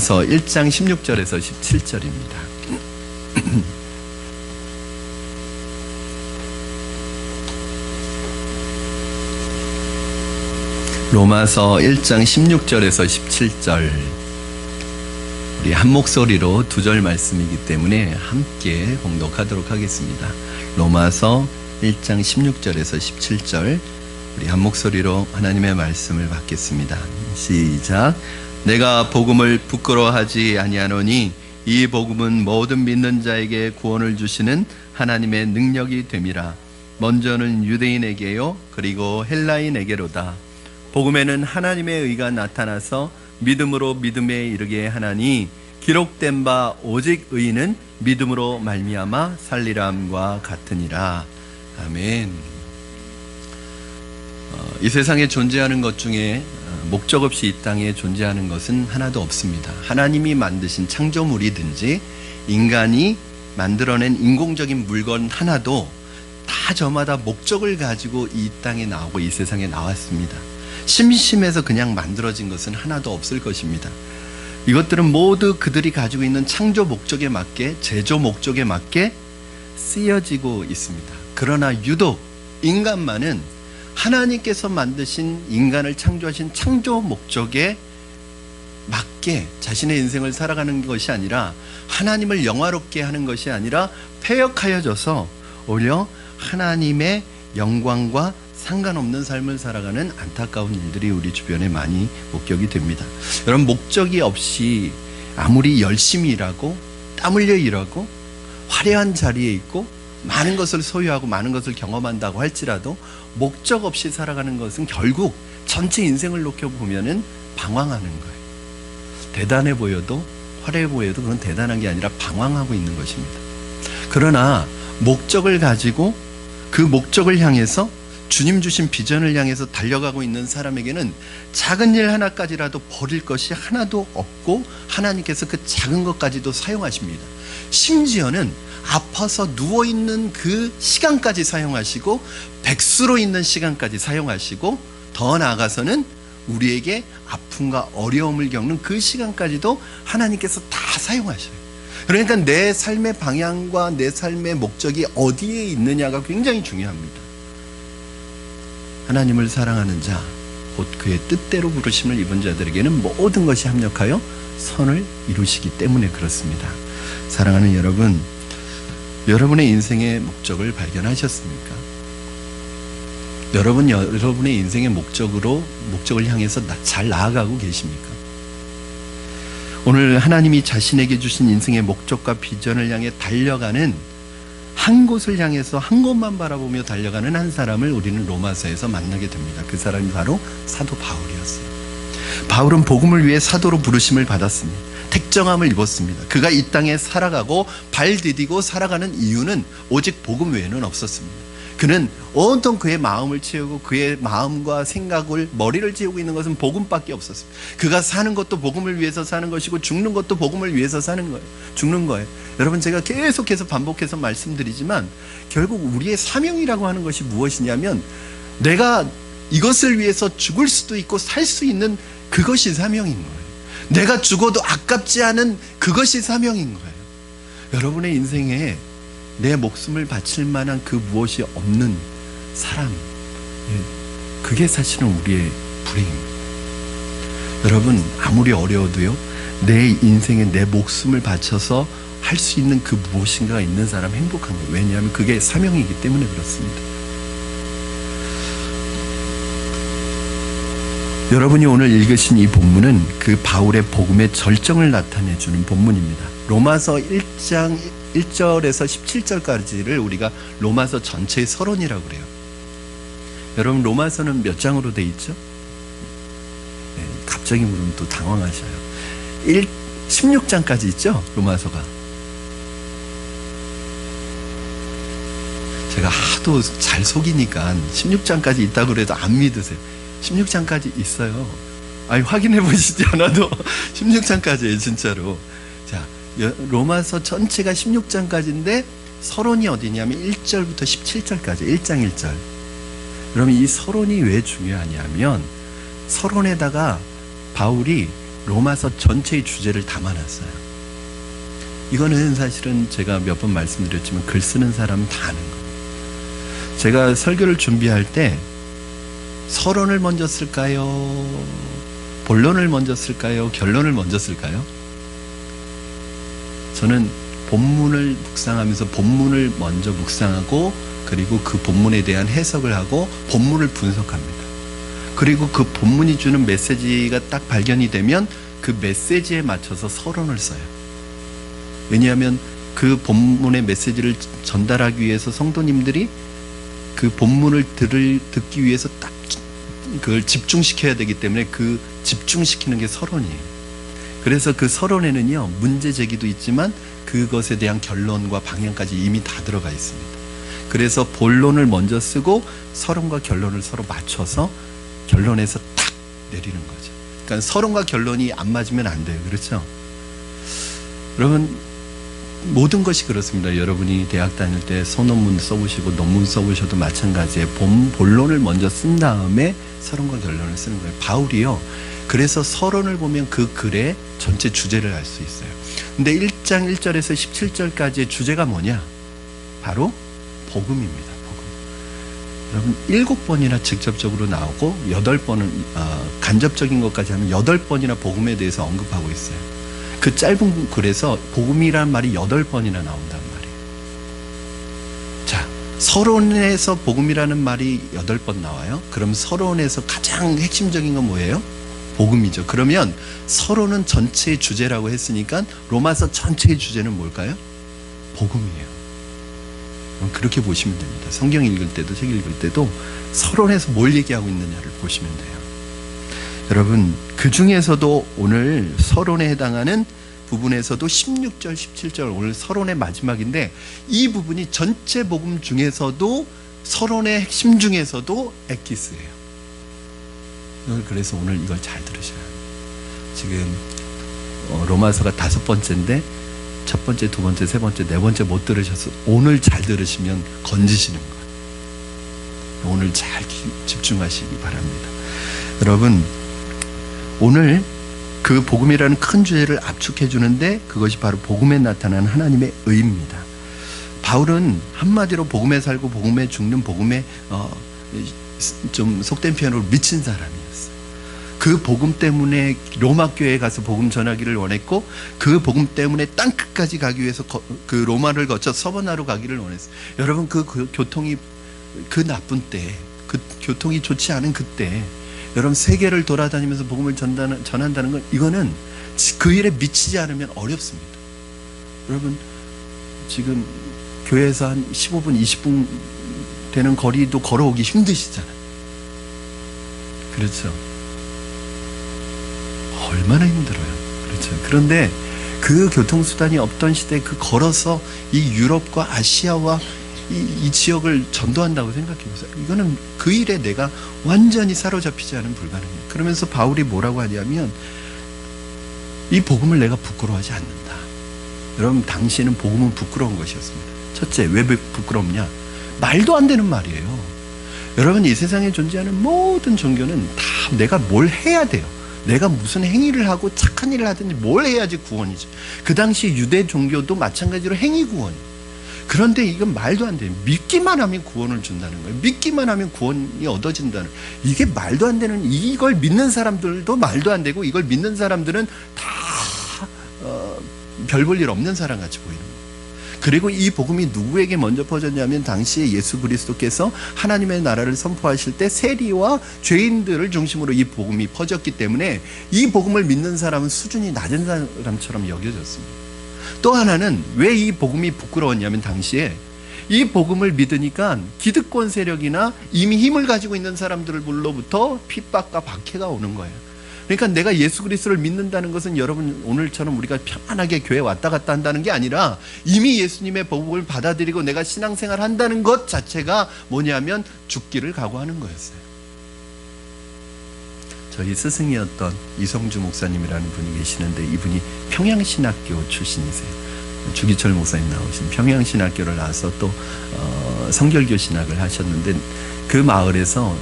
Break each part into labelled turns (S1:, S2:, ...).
S1: 로마서 1장 16절에서 17절입니다. 로마서 1장 16절에서 17절, 우리 한 목소리로 두 절 말씀이기 때문에 함께 봉독하도록 하겠습니다. 로마서 1장 16절에서 17절, 우리 한 목소리로 하나님의 말씀을 받겠습니다. 시작. 내가 복음을 부끄러워하지 아니하노니 이 복음은 모든 믿는 자에게 구원을 주시는 하나님의 능력이 됨이라. 먼저는 유대인에게요 그리고 헬라인에게로다. 복음에는 하나님의 의가 나타나서 믿음으로 믿음에 이르게 하나니 기록된 바 오직 의인은 믿음으로 말미암아 살리람과 같으니라. 아멘. 이 세상에 존재하는 것 중에 목적 없이 이 땅에 존재하는 것은 하나도 없습니다. 하나님이 만드신 창조물이든지 인간이 만들어낸 인공적인 물건 하나도 다 저마다 목적을 가지고 이 땅에 나오고 이 세상에 나왔습니다. 심심해서 그냥 만들어진 것은 하나도 없을 것입니다. 이것들은 모두 그들이 가지고 있는 창조 목적에 맞게, 제조 목적에 맞게 쓰여지고 있습니다. 그러나 유독 인간만은 하나님께서 만드신 인간을 창조하신 창조 목적에 맞게 자신의 인생을 살아가는 것이 아니라, 하나님을 영화롭게 하는 것이 아니라 패역하여져서 오히려 하나님의 영광과 상관없는 삶을 살아가는 안타까운 일들이 우리 주변에 많이 목격이 됩니다. 여러분, 목적이 없이 아무리 열심히 일하고 땀 흘려 일하고 화려한 자리에 있고 많은 것을 소유하고 많은 것을 경험한다고 할지라도 목적 없이 살아가는 것은 결국 전체 인생을 놓고 보면은 방황하는 거예요. 대단해 보여도, 화려해 보여도 그건 대단한 게 아니라 방황하고 있는 것입니다. 그러나 목적을 가지고 그 목적을 향해서, 주님 주신 비전을 향해서 달려가고 있는 사람에게는 작은 일 하나까지라도 버릴 것이 하나도 없고 하나님께서 그 작은 것까지도 사용하십니다. 심지어는 아파서 누워있는 그 시간까지 사용하시고 백수로 있는 시간까지 사용하시고, 더 나아가서는 우리에게 아픔과 어려움을 겪는 그 시간까지도 하나님께서 다 사용하셔요. 그러니까 내 삶의 방향과 내 삶의 목적이 어디에 있느냐가 굉장히 중요합니다. 하나님을 사랑하는 자, 곧 그의 뜻대로 부르심을 입은 자들에게는 모든 것이 합력하여 선을 이루시기 때문에 그렇습니다. 사랑하는 여러분, 여러분의 인생의 목적을 발견하셨습니까? 여러분의 인생의 목적을 향해서 잘 나아가고 계십니까? 오늘 하나님이 자신에게 주신 인생의 목적과 비전을 향해 달려가는, 한 곳을 향해서 한 곳만 바라보며 달려가는 한 사람을 우리는 로마서에서 만나게 됩니다. 그 사람이 바로 사도 바울이었어요. 바울은 복음을 위해 사도로 부르심을 받았습니다. 택정함을 입었습니다. 그가 이 땅에 살아가고 발 디디고 살아가는 이유는 오직 복음 외에는 없었습니다. 그는 온통 그의 마음을 채우고 그의 마음과 생각을, 머리를 채우고 있는 것은 복음밖에 없었습니다. 그가 사는 것도 복음을 위해서 사는 것이고 죽는 것도 복음을 위해서 죽는 거예요. 여러분, 제가 계속해서 반복해서 말씀드리지만 결국 우리의 사명이라고 하는 것이 무엇이냐면, 내가 이것을 위해서 죽을 수도 있고 살 수 있는 그것이 사명인 거예요. 내가 죽어도 아깝지 않은 그것이 사명인 거예요. 여러분의 인생에 내 목숨을 바칠 만한 그 무엇이 없는 사람, 그게 사실은 우리의 불행입니다. 여러분, 아무리 어려워도요, 내 인생에 내 목숨을 바쳐서 할 수 있는 그 무엇인가가 있는 사람 행복한 거예요. 왜냐하면 그게 사명이기 때문에 그렇습니다. 여러분이 오늘 읽으신 이 본문은 그 바울의 복음의 절정을 나타내주는 본문입니다. 로마서 1장 1절에서 17절까지를 우리가 로마서 전체의 서론이라고 그래요. 여러분, 로마서는 몇 장으로 돼 있죠? 네, 갑자기 물으면 또 당황하셔요. 16장까지 있죠? 로마서가. 제가 하도 잘 속이니까 16장까지 있다고 그래도 안 믿으세요. 16장까지 있어요. 아니, 확인해 보시지 않아도 16장까지예요, 진짜로. 자, 로마서 전체가 16장까지인데 서론이 어디냐면 1절부터 17절까지, 1장 1절. 그러면 이 서론이 왜 중요하냐면, 서론에다가 바울이 로마서 전체의 주제를 담아놨어요. 이거는 사실은 제가 몇 번 말씀드렸지만 글 쓰는 사람은 다 아는 거예요. 제가 설교를 준비할 때 서론을 먼저 쓸까요? 본론을 먼저 쓸까요? 결론을 먼저 쓸까요? 저는 본문을 묵상하면서 본문을 먼저 묵상하고 그리고 그 본문에 대한 해석을 하고 본문을 분석합니다. 그리고 그 본문이 주는 메시지가 딱 발견이 되면 그 메시지에 맞춰서 서론을 써요. 왜냐하면 그 본문의 메시지를 전달하기 위해서 성도님들이 그 본문을 듣기 위해서 딱 그걸 집중시켜야 되기 때문에 그 집중시키는 게 서론이에요. 그래서 그 서론에는요, 문제 제기도 있지만 그것에 대한 결론과 방향까지 이미 다 들어가 있습니다. 그래서 본론을 먼저 쓰고 서론과 결론을 서로 맞춰서 결론에서 탁 내리는 거죠. 그러니까 서론과 결론이 안 맞으면 안 돼요. 그렇죠? 여러분, 모든 것이 그렇습니다. 여러분이 대학 다닐 때 소논문 써보시고 논문 써보셔도 마찬가지예요. 본론을 먼저 쓴 다음에 서론과 결론을 쓰는 거예요. 바울이요, 그래서 서론을 보면 그 글의 전체 주제를 알 수 있어요. 근데 1장 1절에서 17절까지의 주제가 뭐냐? 바로 복음입니다. 복음. 여러분, 7번이나 직접적으로 나오고 8번은 간접적인 것까지 하면 8번이나 복음에 대해서 언급하고 있어요. 그 짧은 글에서 복음이라는 말이 8번이나 나온단 말이에요. 자, 서론에서 복음이라는 말이 8번 나와요. 그럼 서론에서 가장 핵심적인 건 뭐예요? 복음이죠. 그러면 서론은 전체의 주제라고 했으니까 로마서 전체의 주제는 뭘까요? 복음이에요. 그렇게 보시면 됩니다. 성경 읽을 때도 책 읽을 때도 서론에서 뭘 얘기하고 있느냐를 보시면 돼요. 여러분, 그 중에서도 오늘 서론에 해당하는 부분에서도 16절, 17절, 오늘 서론의 마지막인데 이 부분이 전체 복음 중에서도 서론의 핵심 중에서도 엑기스예요. 그래서 오늘 이걸 잘 들으셔야 해요. 지금 로마서가 5번째인데 첫 번째, 두 번째, 세 번째, 네 번째 못 들으셔서 오늘 잘 들으시면 건지시는 거예요. 오늘 잘 집중하시기 바랍니다. 여러분, 오늘 그 복음이라는 큰 주제를 압축해 주는데 그것이 바로 복음에 나타나는 하나님의 의입니다. 바울은 한마디로 복음에 살고 복음에 죽는 복음에 좀 속된 표현으로 미친 사람이었어요. 그 복음 때문에 로마 교회에 가서 복음 전하기를 원했고 그 복음 때문에 땅끝까지 가기 위해서 그 로마를 거쳐 서버나로 가기를 원했어요. 여러분, 그 교통이 그 나쁜 때, 그 교통이 좋지 않은 그때 여러분 세계를 돌아다니면서 복음을 전한다는 건 이거는 그 일에 미치지 않으면 어렵습니다. 여러분, 지금 교회에서 한 15분, 20분 되는 거리도 걸어오기 힘드시잖아요. 그렇죠? 얼마나 힘들어요. 그렇죠? 그런데 그 교통수단이 없던 시대에 그 걸어서 이 유럽과 아시아와 이 지역을 전도한다고 생각해 보세요. 이거는 그 일에 내가 완전히 사로잡히지 않으면 불가능해요. 그러면서 바울이 뭐라고 하냐면 이 복음을 내가 부끄러워하지 않는다. 여러분, 당시에는 복음은 부끄러운 것이었습니다. 첫째, 왜 부끄럽냐? 말도 안 되는 말이에요. 여러분, 이 세상에 존재하는 모든 종교는 다 내가 뭘 해야 돼요. 내가 무슨 행위를 하고 착한 일을 하든지 뭘 해야지 구원이죠. 그 당시 유대 종교도 마찬가지로 행위 구원이에요. 그런데 이건 말도 안 돼요. 믿기만 하면 구원을 준다는 거예요. 믿기만 하면 구원이 얻어진다는 거예요. 이게 말도 안 되는, 이걸 믿는 사람들도 말도 안 되고 이걸 믿는 사람들은 다 별 볼 일 없는 사람같이 보이는 거예요. 그리고 이 복음이 누구에게 먼저 퍼졌냐면 당시에 예수 그리스도께서 하나님의 나라를 선포하실 때 세리와 죄인들을 중심으로 이 복음이 퍼졌기 때문에 이 복음을 믿는 사람은 수준이 낮은 사람처럼 여겨졌습니다. 또 하나는 왜 이 복음이 부끄러웠냐면 당시에 이 복음을 믿으니까 기득권 세력이나 이미 힘을 가지고 있는 사람들로부터 핍박과 박해가 오는 거예요. 그러니까 내가 예수 그리스도를 믿는다는 것은 여러분 오늘처럼 우리가 편안하게 교회 왔다 갔다 한다는 게 아니라 이미 예수님의 복음을 받아들이고 내가 신앙생활 한다는 것 자체가 뭐냐면 죽기를 각오하는 거였어요. 저희 스승이었던 이성주 목사님이라는 분이 계시는데 이분이 평양신학교 출신이세요. 주기철 목사님 나오신 평양신학교를 나와서 또 성결교 신학을 하셨는데 그 마을에서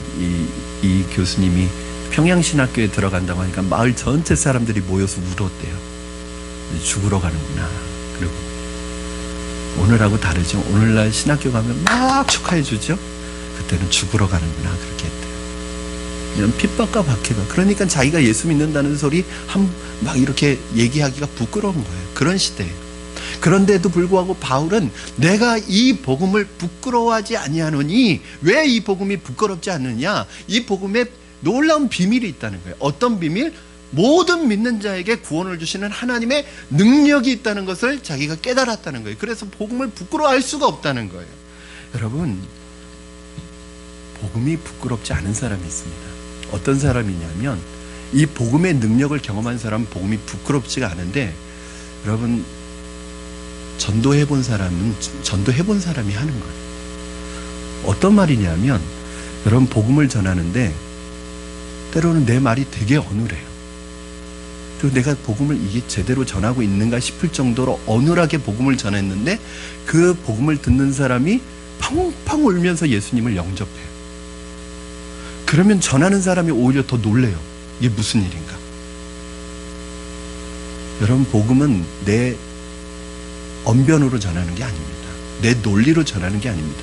S1: 이 교수님이 평양신학교에 들어간다고 하니까 마을 전체 사람들이 모여서 울었대요. 죽으러 가는구나. 그리고 오늘하고 다르죠. 오늘날 신학교 가면 막 축하해 주죠. 그때는 죽으러 가는구나 그렇게 했대요. 이런 핍박과 박해가, 그러니까 자기가 예수 믿는다는 소리 막 이렇게 얘기하기가 부끄러운 거예요. 그런 시대예요. 그런데도 불구하고 바울은 내가 이 복음을 부끄러워하지 아니하노니, 왜 이 복음이 부끄럽지 않느냐, 이 복음에 놀라운 비밀이 있다는 거예요. 어떤 비밀? 모든 믿는 자에게 구원을 주시는 하나님의 능력이 있다는 것을 자기가 깨달았다는 거예요. 그래서 복음을 부끄러워할 수가 없다는 거예요. 여러분, 복음이 부끄럽지 않은 사람이 있습니다. 어떤 사람이냐면, 이 복음의 능력을 경험한 사람은 복음이 부끄럽지가 않은데, 여러분, 전도해본 사람은 전도해본 사람이 하는 거예요. 어떤 말이냐면, 여러분, 복음을 전하는데 때로는 내 말이 되게 어눌해요. 또 내가 복음을 이게 제대로 전하고 있는가 싶을 정도로 어눌하게 복음을 전했는데, 그 복음을 듣는 사람이 펑펑 울면서 예수님을 영접해요. 그러면 전하는 사람이 오히려 더 놀래요. 이게 무슨 일인가? 여러분, 복음은 내 언변으로 전하는 게 아닙니다. 내 논리로 전하는 게 아닙니다.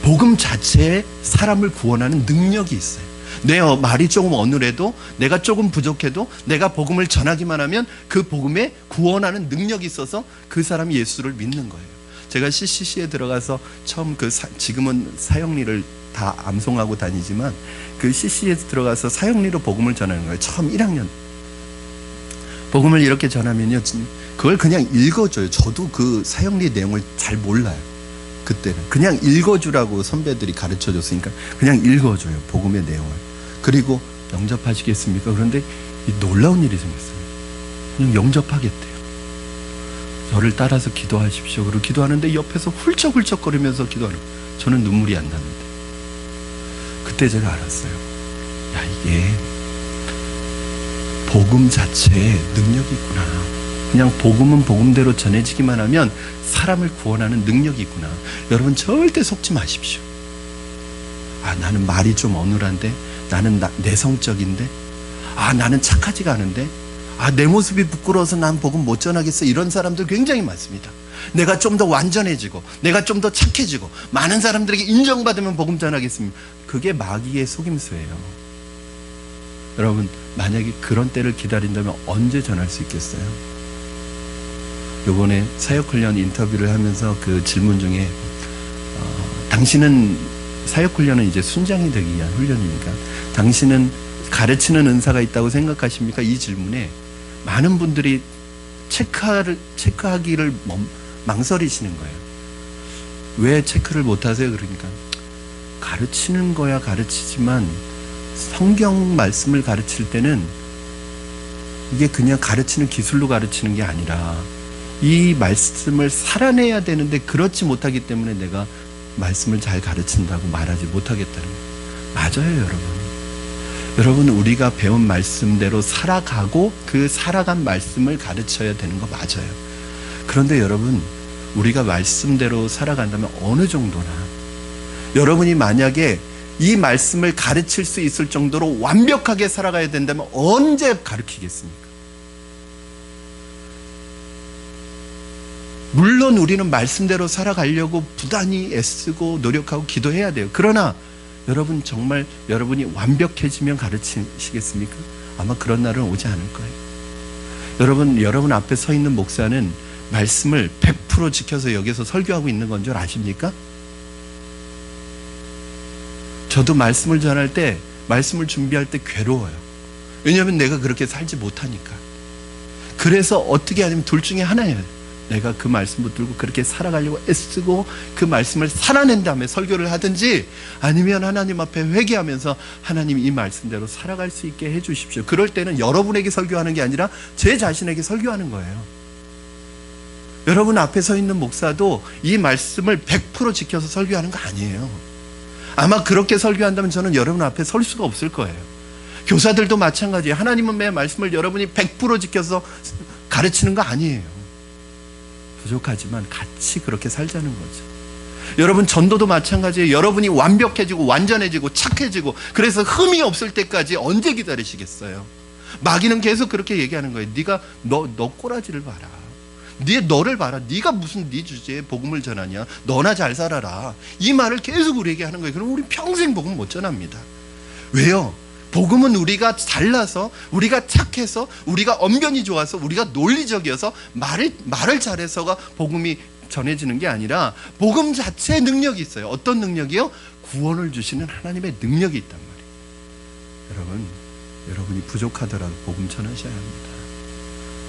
S1: 복음 자체에 사람을 구원하는 능력이 있어요. 내 말이 조금 어눌해도, 내가 조금 부족해도 내가 복음을 전하기만 하면 그 복음에 구원하는 능력이 있어서 그 사람이 예수를 믿는 거예요. 제가 CCC에 들어가서 처음 지금은 사형리를 다 암송하고 다니지만, 그 CCC에 들어가서 사형리로 복음을 전하는 거예요. 처음 1학년. 복음을 이렇게 전하면요, 그걸 그냥 읽어줘요. 저도 그 사형리 내용을 잘 몰라요. 그때는 그냥 읽어주라고 선배들이 가르쳐줬으니까 그냥 읽어줘요, 복음의 내용을. 그리고 영접하시겠습니까? 그런데 이 놀라운 일이 생겼어요. 그냥 영접하겠대요. 저를 따라서 기도하십시오. 그리고 기도하는데 옆에서 훌쩍훌쩍거리면서 기도하는 거예요. 저는 눈물이 안 나는데. 그때 제가 알았어요. 야, 이게 복음 자체에 능력이 있구나. 그냥 복음은 복음대로 전해지기만 하면 사람을 구원하는 능력이 있구나. 여러분, 절대 속지 마십시오. 아, 나는 말이 좀 어눌한데, 나는 내성적인데, 아, 나는 착하지가 않은데, 아, 내 모습이 부끄러워서 난 복음 못 전하겠어. 이런 사람들 굉장히 많습니다. 내가 좀 더 완전해지고, 내가 좀 더 착해지고, 많은 사람들에게 인정받으면 복음 전하겠습니다. 그게 마귀의 속임수예요. 여러분, 만약에 그런 때를 기다린다면 언제 전할 수 있겠어요? 요번에 사역훈련 인터뷰를 하면서 그 질문 중에 당신은, 사역훈련은 이제 순장이 되기 위한 훈련이니까, 당신은 가르치는 은사가 있다고 생각하십니까? 이 질문에 많은 분들이 체크하기를 망설이시는 거예요. 왜 체크를 못하세요? 그러니까 가르치는 거야 가르치지만 성경 말씀을 가르칠 때는 이게 그냥 가르치는 기술로 가르치는 게 아니라 이 말씀을 살아내야 되는데, 그렇지 못하기 때문에 내가 말씀을 잘 가르친다고 말하지 못하겠다는 거예요. 맞아요, 여러분. 여러분, 우리가 배운 말씀대로 살아가고 그 살아간 말씀을 가르쳐야 되는 거 맞아요. 그런데 여러분, 우리가 말씀대로 살아간다면 어느 정도나, 여러분이 만약에 이 말씀을 가르칠 수 있을 정도로 완벽하게 살아가야 된다면 언제 가르치겠습니까? 물론 우리는 말씀대로 살아가려고 부단히 애쓰고 노력하고 기도해야 돼요. 그러나 여러분, 정말 여러분이 완벽해지면 가르치시겠습니까? 아마 그런 날은 오지 않을 거예요. 여러분 앞에 서 있는 목사는 말씀을 100% 지켜서 여기서 설교하고 있는 건 줄 아십니까? 저도 말씀을 전할 때, 말씀을 준비할 때 괴로워요. 왜냐하면 내가 그렇게 살지 못하니까. 그래서 어떻게 하냐면 둘 중에 하나예요. 내가 그 말씀 붙들고 그렇게 살아가려고 애쓰고 그 말씀을 살아낸 다음에 설교를 하든지, 아니면 하나님 앞에 회개하면서 하나님 이 말씀대로 살아갈 수 있게 해주십시오. 그럴 때는 여러분에게 설교하는 게 아니라 제 자신에게 설교하는 거예요. 여러분 앞에 서 있는 목사도 이 말씀을 100% 지켜서 설교하는 거 아니에요. 아마 그렇게 설교한다면 저는 여러분 앞에 설 수가 없을 거예요. 교사들도 마찬가지예요. 하나님의 말씀을 여러분이 100% 지켜서 가르치는 거 아니에요. 부족하지만 같이 그렇게 살자는 거죠. 여러분, 전도도 마찬가지예요. 여러분이 완벽해지고 완전해지고 착해지고 그래서 흠이 없을 때까지 언제 기다리시겠어요? 마귀는 계속 그렇게 얘기하는 거예요. 네가 너 꼬라지를 봐라. 너를 봐라. 네가 무슨 네 주제에 복음을 전하냐. 너나 잘 살아라. 이 말을 계속 우리에게 하는 거예요. 그럼 우리 평생 복음 못 전합니다. 왜요? 복음은 우리가 잘나서, 우리가 착해서, 우리가 언변이 좋아서, 우리가 논리적이어서 말을 잘해서가 복음이 전해지는 게 아니라 복음 자체의 능력이 있어요. 어떤 능력이요? 구원을 주시는 하나님의 능력이 있단 말이에요. 여러분이 부족하더라도 복음 전하셔야 합니다.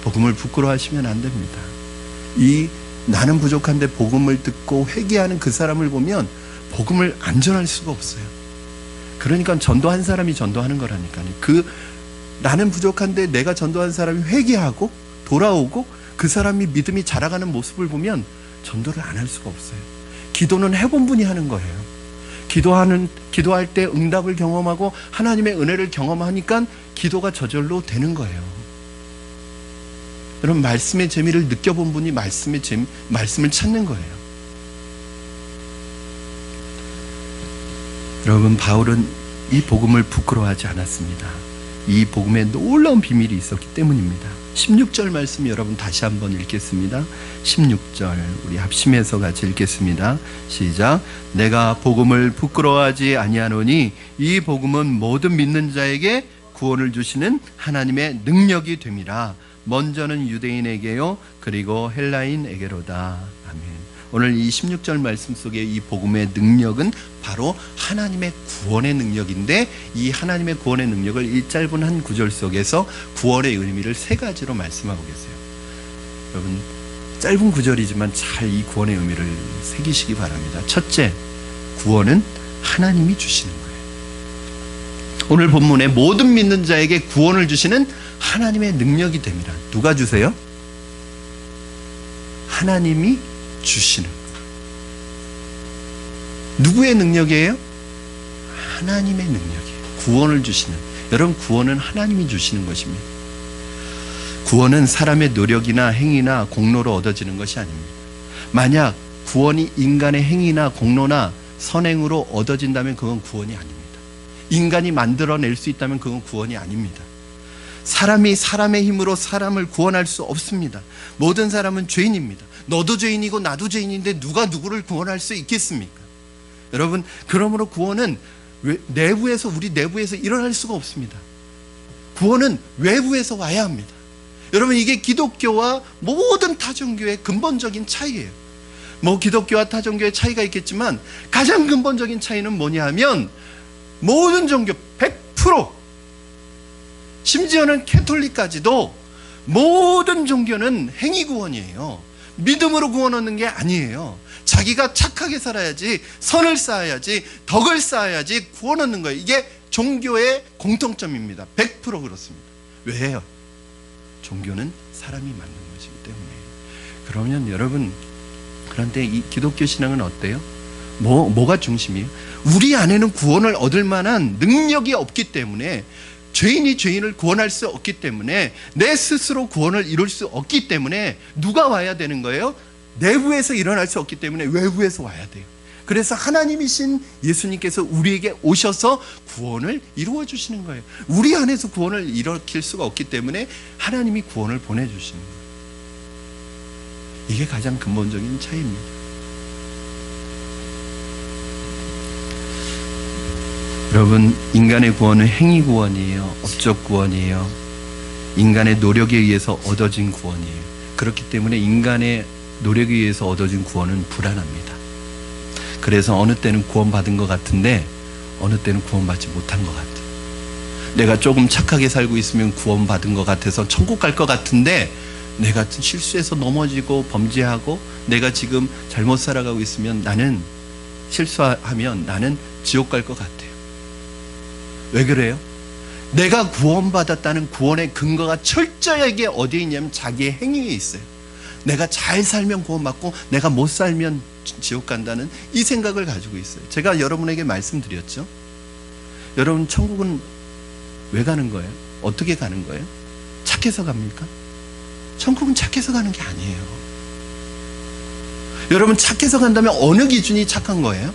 S1: 복음을 부끄러워하시면 안 됩니다. 나는 부족한데 복음을 듣고 회개하는 그 사람을 보면 복음을 안 전할 수가 없어요. 그러니까 전도한 사람이 전도하는 거라니까요. 나는 부족한데 내가 전도한 사람이 회개하고 돌아오고 그 사람이 믿음이 자라가는 모습을 보면 전도를 안 할 수가 없어요. 기도는 해본 분이 하는 거예요. 기도할 때 응답을 경험하고 하나님의 은혜를 경험하니까 기도가 저절로 되는 거예요. 여러분, 말씀의 재미를 느껴본 분이 말씀을 찾는 거예요. 여러분, 바울은 이 복음을 부끄러워하지 않았습니다. 이 복음에 놀라운 비밀이 있었기 때문입니다. 16절 말씀 여러분 다시 한번 읽겠습니다. 16절 우리 합심해서 같이 읽겠습니다. 시작. 내가 복음을 부끄러워하지 아니하노니 이 복음은 모든 믿는 자에게 구원을 주시는 하나님의 능력이 됨이라. 먼저는 유대인에게요 그리고 헬라인에게로다. 아멘. 오늘 이 16절 말씀 속에 이 복음의 능력은 바로 하나님의 구원의 능력인데, 이 하나님의 구원의 능력을 이 짧은 한 구절 속에서 구원의 의미를 세 가지로 말씀하고 계세요. 여러분, 짧은 구절이지만 잘 이 구원의 의미를 새기시기 바랍니다. 첫째, 구원은 하나님이 주시는 거예요. 오늘 본문에 모든 믿는 자에게 구원을 주시는 하나님의 능력이 됩니다. 누가 주세요? 하나님이 주시는 거예요. 누구의 능력이에요? 하나님의 능력이에요. 구원을 주시는. 여러분, 구원은 하나님이 주시는 것입니다. 구원은 사람의 노력이나 행위나 공로로 얻어지는 것이 아닙니다. 만약 구원이 인간의 행위나 공로나 선행으로 얻어진다면 그건 구원이 아닙니다. 인간이 만들어낼 수 있다면 그건 구원이 아닙니다. 사람이 사람의 힘으로 사람을 구원할 수 없습니다. 모든 사람은 죄인입니다. 너도 죄인이고 나도 죄인인데 누가 누구를 구원할 수 있겠습니까? 여러분, 그러므로 구원은 우리 내부에서 일어날 수가 없습니다. 구원은 외부에서 와야 합니다. 여러분, 이게 기독교와 모든 타종교의 근본적인 차이예요. 기독교와 타종교의 차이가 있겠지만 가장 근본적인 차이는 뭐냐 하면, 모든 종교 100%, 심지어는 캐톨릭까지도 모든 종교는 행위 구원이에요. 믿음으로 구원 얻는 게 아니에요. 자기가 착하게 살아야지, 선을 쌓아야지, 덕을 쌓아야지 구원 얻는 거예요. 이게 종교의 공통점입니다. 100% 그렇습니다. 왜요? 종교는 사람이 만든 것이기 때문에. 그러면 여러분, 그런데 이 기독교 신앙은 어때요? 뭐가 중심이에요? 우리 안에는 구원을 얻을 만한 능력이 없기 때문에, 죄인이 죄인을 구원할 수 없기 때문에, 내 스스로 구원을 이룰 수 없기 때문에 누가 와야 되는 거예요? 내부에서 일어날 수 없기 때문에 외부에서 와야 돼요. 그래서 하나님이신 예수님께서 우리에게 오셔서 구원을 이루어 주시는 거예요. 우리 안에서 구원을 일으킬 수가 없기 때문에 하나님이 구원을 보내주시는 거예요. 이게 가장 근본적인 차이입니다. 여러분, 인간의 구원은 행위 구원이에요. 업적 구원이에요. 인간의 노력에 의해서 얻어진 구원이에요. 그렇기 때문에 인간의 노력에 의해서 얻어진 구원은 불안합니다. 그래서 어느 때는 구원받은 것 같은데 어느 때는 구원받지 못한 것 같아요. 내가 조금 착하게 살고 있으면 구원받은 것 같아서 천국 갈 것 같은데, 내가 실수해서 넘어지고 범죄하고 내가 지금 잘못 살아가고 있으면 실수하면 나는 지옥 갈 것 같아요. 왜 그래요? 내가 구원받았다는 구원의 근거가 철저하게 어디에 있냐면 자기의 행위에 있어요. 내가 잘 살면 구원받고 내가 못 살면 지옥 간다는 이 생각을 가지고 있어요. 제가 여러분에게 말씀드렸죠. 여러분, 천국은 왜 가는 거예요? 어떻게 가는 거예요? 착해서 갑니까? 천국은 착해서 가는 게 아니에요. 여러분, 착해서 간다면 어느 기준이 착한 거예요?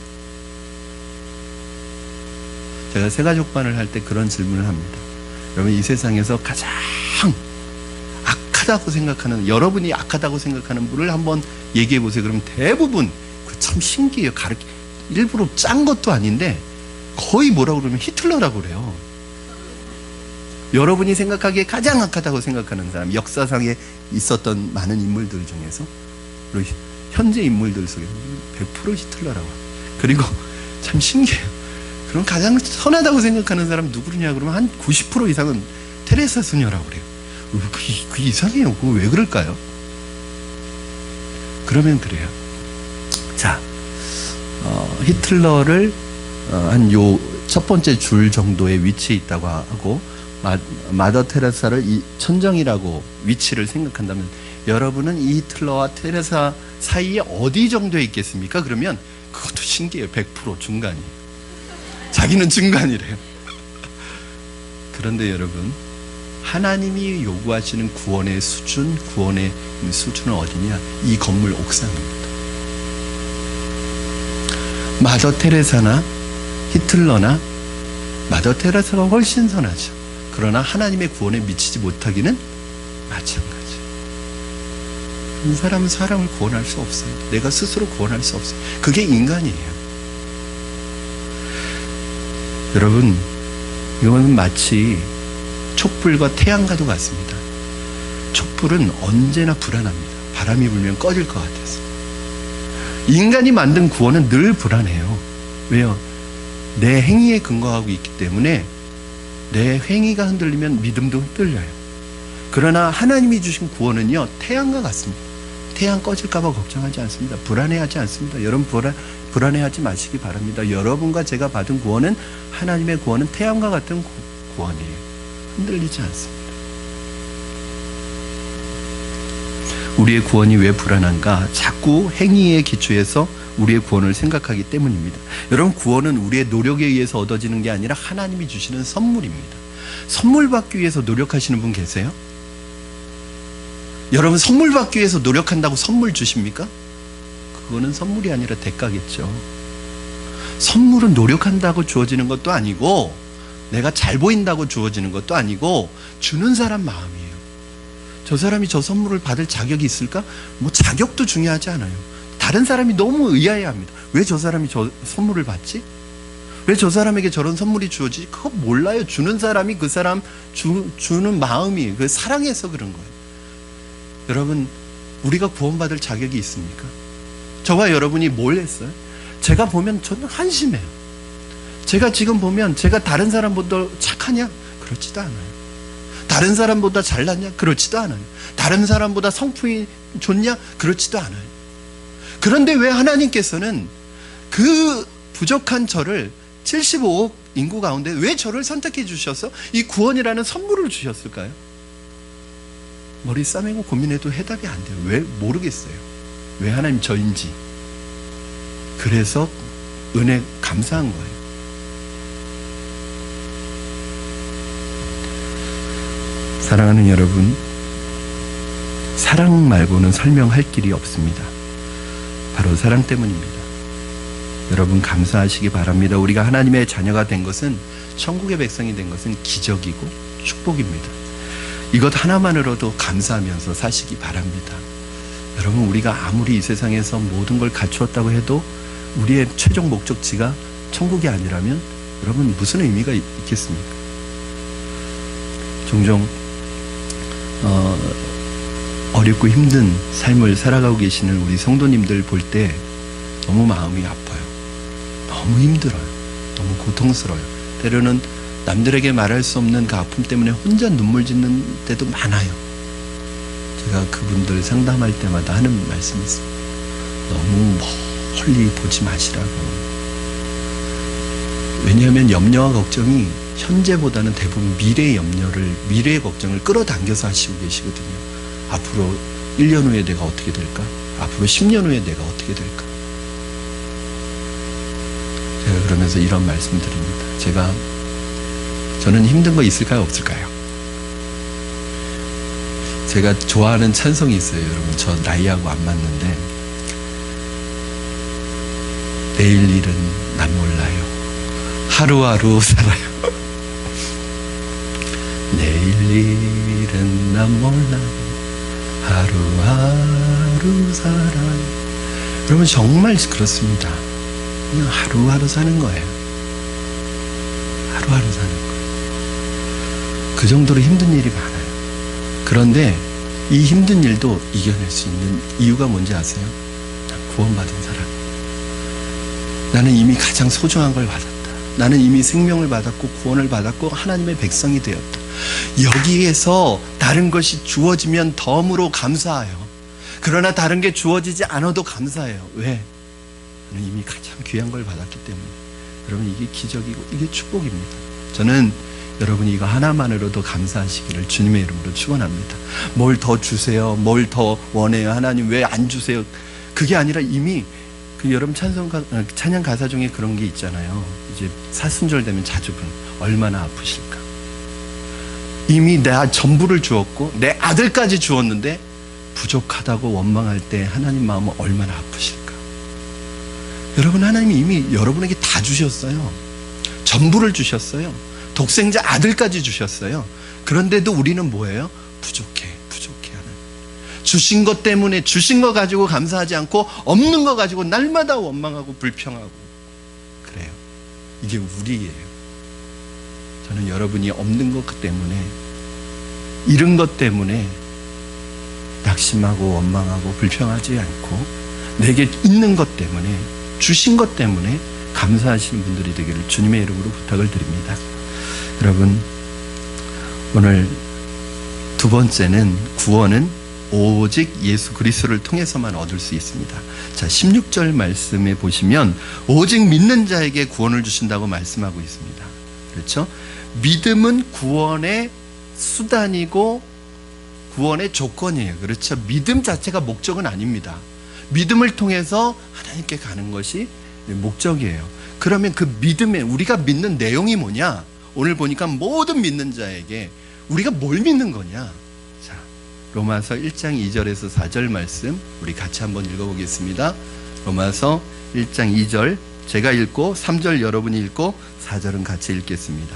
S1: 제가 새가족반을 할 때 그런 질문을 합니다. 여러분, 이 세상에서 가장 악하다고 생각하는, 여러분이 악하다고 생각하는 분을 한번 얘기해 보세요. 그러면 대부분 참 신기해요. 일부러 짠 것도 아닌데 거의 뭐라고 그러면 히틀러라고 그래요. 여러분이 생각하기에 가장 악하다고 생각하는 사람, 역사상에 있었던 많은 인물들 중에서, 그리고 현재 인물들 속에서 100% 히틀러라고. 그리고 참 신기해요. 그럼 가장 선하다고 생각하는 사람 누구냐 그러면 한 90% 이상은 테레사 수녀라고 그래요. 그 이상해요. 그거 왜 그럴까요? 그러면 그래요. 자, 히틀러를 한 요 첫 번째 줄 정도의 위치에 있다고 하고, 마더 테레사를 이 천정이라고 위치를 생각한다면, 여러분은 이 히틀러와 테레사 사이에 어디 정도에 있겠습니까? 그러면 그것도 신기해요. 100% 중간이에요. 자기는 중간이래요. 그런데 여러분, 하나님이 요구하시는 구원의 수준은 어디냐? 이 건물 옥상입니다. 마더 테레사나 히틀러나, 마더 테레사가 훨씬 선하죠. 그러나 하나님의 구원에 미치지 못하기는 마찬가지. 이 사람은 사람을 구원할 수 없어요. 내가 스스로 구원할 수 없어요. 그게 인간이에요. 여러분, 이거는 마치 촛불과 태양과도 같습니다. 촛불은 언제나 불안합니다. 바람이 불면 꺼질 것 같아서. 인간이 만든 구원은 늘 불안해요. 왜요? 내 행위에 근거하고 있기 때문에 내 행위가 흔들리면 믿음도 흔들려요. 그러나 하나님이 주신 구원은요, 태양과 같습니다. 태양 꺼질까 봐 걱정하지 않습니다. 불안해하지 않습니다. 여러분, 불안해하지 마시기 바랍니다. 여러분과 제가 받은 구원은, 하나님의 구원은 태양과 같은 구원이에요. 흔들리지 않습니다. 우리의 구원이 왜 불안한가? 자꾸 행위에 기초해서 우리의 구원을 생각하기 때문입니다. 여러분, 구원은 우리의 노력에 의해서 얻어지는 게 아니라 하나님이 주시는 선물입니다. 선물 받기 위해서 노력하시는 분 계세요? 여러분, 선물 받기 위해서 노력한다고 선물 주십니까? 그거는 선물이 아니라 대가겠죠. 선물은 노력한다고 주어지는 것도 아니고, 내가 잘 보인다고 주어지는 것도 아니고, 주는 사람 마음이에요. 저 사람이 저 선물을 받을 자격이 있을까? 뭐 자격도 중요하지 않아요. 다른 사람이 너무 의아해합니다. 왜 저 사람이 저 선물을 받지? 왜 저 사람에게 저런 선물이 주어지지? 그거 몰라요. 주는 사람이 그 사람 주는 마음이, 그 사랑해서 그런 거예요. 여러분, 우리가 구원받을 자격이 있습니까? 저와 여러분이 뭘 했어요? 제가 보면 저는 한심해요. 제가 지금 보면 제가 다른 사람보다 착하냐? 그렇지도 않아요. 다른 사람보다 잘났냐? 그렇지도 않아요. 다른 사람보다 성품이 좋냐? 그렇지도 않아요. 그런데 왜 하나님께서는 그 부족한 저를, 75억 인구 가운데 왜 저를 선택해 주셔서 이 구원이라는 선물을 주셨을까요? 머리 싸매고 고민해도 해답이 안 돼요. 왜? 모르겠어요. 왜 하나님 저인지. 그래서 은혜 감사한 거예요. 사랑하는 여러분, 사랑 말고는 설명할 길이 없습니다. 바로 사랑 때문입니다. 여러분, 감사하시기 바랍니다. 우리가 하나님의 자녀가 된 것은, 천국의 백성이 된 것은 기적이고 축복입니다. 이것 하나만으로도 감사하면서 사시기 바랍니다. 여러분, 우리가 아무리 이 세상에서 모든 걸 갖추었다고 해도 우리의 최종 목적지가 천국이 아니라면 여러분, 무슨 의미가 있겠습니까? 종종 어렵고 힘든 삶을 살아가고 계시는 우리 성도님들 볼 때 너무 마음이 아파요. 너무 힘들어요. 너무 고통스러워요. 때로는 남들에게 말할 수 없는 그 아픔 때문에 혼자 눈물 짓는 때도 많아요. 제가 그분들 상담할 때마다 하는 말씀이 있습니다. 너무 멀리 보지 마시라고. 왜냐하면 염려와 걱정이 현재보다는 대부분 미래의 걱정을 끌어당겨서 하시고 계시거든요. 앞으로 1년 후에 내가 어떻게 될까? 앞으로 10년 후에 내가 어떻게 될까? 제가 그러면서 이런 말씀 드립니다. 저는 힘든 거 있을까요? 없을까요? 제가 좋아하는 찬송이 있어요. 여러분, 저 나이하고 안 맞는데 내일 일은 난 몰라요. 하루하루 살아요. 내일 일은 난 몰라요. 하루하루 살아요. 여러분 정말 그렇습니다. 그냥 하루하루 사는 거예요. 하루하루 사는 거예요. 그 정도로 힘든 일이 많아요. 그런데 이 힘든 일도 이겨낼 수 있는 이유가 뭔지 아세요? 난 구원받은 사람. 나는 이미 가장 소중한 걸 받았다. 나는 이미 생명을 받았고 구원을 받았고 하나님의 백성이 되었다. 여기에서 다른 것이 주어지면 덤으로 감사해요. 그러나 다른 게 주어지지 않아도 감사해요. 왜? 나는 이미 가장 귀한 걸 받았기 때문에. 여러분 이게 기적이고 이게 축복입니다. 저는 여러분이 이거 하나만으로도 감사하시기를 주님의 이름으로 축원합니다. 뭘 더 주세요? 뭘 더 원해요? 하나님 왜 안 주세요? 그게 아니라 이미 그 여러분 찬양 가사 중에 그런 게 있잖아요. 이제 사순절 되면 자주 부르는 얼마나 아프실까? 이미 내 전부를 주었고 내 아들까지 주었는데 부족하다고 원망할 때 하나님 마음은 얼마나 아프실까? 여러분 하나님이 이미 여러분에게 다 주셨어요. 전부를 주셨어요. 독생자 아들까지 주셨어요. 그런데도 우리는 뭐예요? 부족해 하는. 주신 것 때문에 주신 거 가지고 감사하지 않고 없는 거 가지고 날마다 원망하고 불평하고 그래요. 이게 우리예요. 저는 여러분이 없는 것 때문에 잃은 것 때문에 낙심하고 원망하고 불평하지 않고 내게 있는 것 때문에 주신 것 때문에 감사하시는 분들이 되기를 주님의 이름으로 부탁을 드립니다. 여러분 오늘 두 번째는 구원은 오직 예수 그리스도를 통해서만 얻을 수 있습니다. 자 16절 말씀에 보시면 오직 믿는 자에게 구원을 주신다고 말씀하고 있습니다. 그렇죠? 믿음은 구원의 수단이고 구원의 조건이에요. 그렇죠? 믿음 자체가 목적은 아닙니다. 믿음을 통해서 하나님께 가는 것이 목적이에요. 그러면 그 믿음에 우리가 믿는 내용이 뭐냐? 오늘 보니까 모든 믿는 자에게 우리가 뭘 믿는 거냐? 자, 로마서 1장 2절에서 4절 말씀 우리 같이 한번 읽어보겠습니다. 로마서 1장 2절 제가 읽고 3절 여러분이 읽고 4절은 같이 읽겠습니다.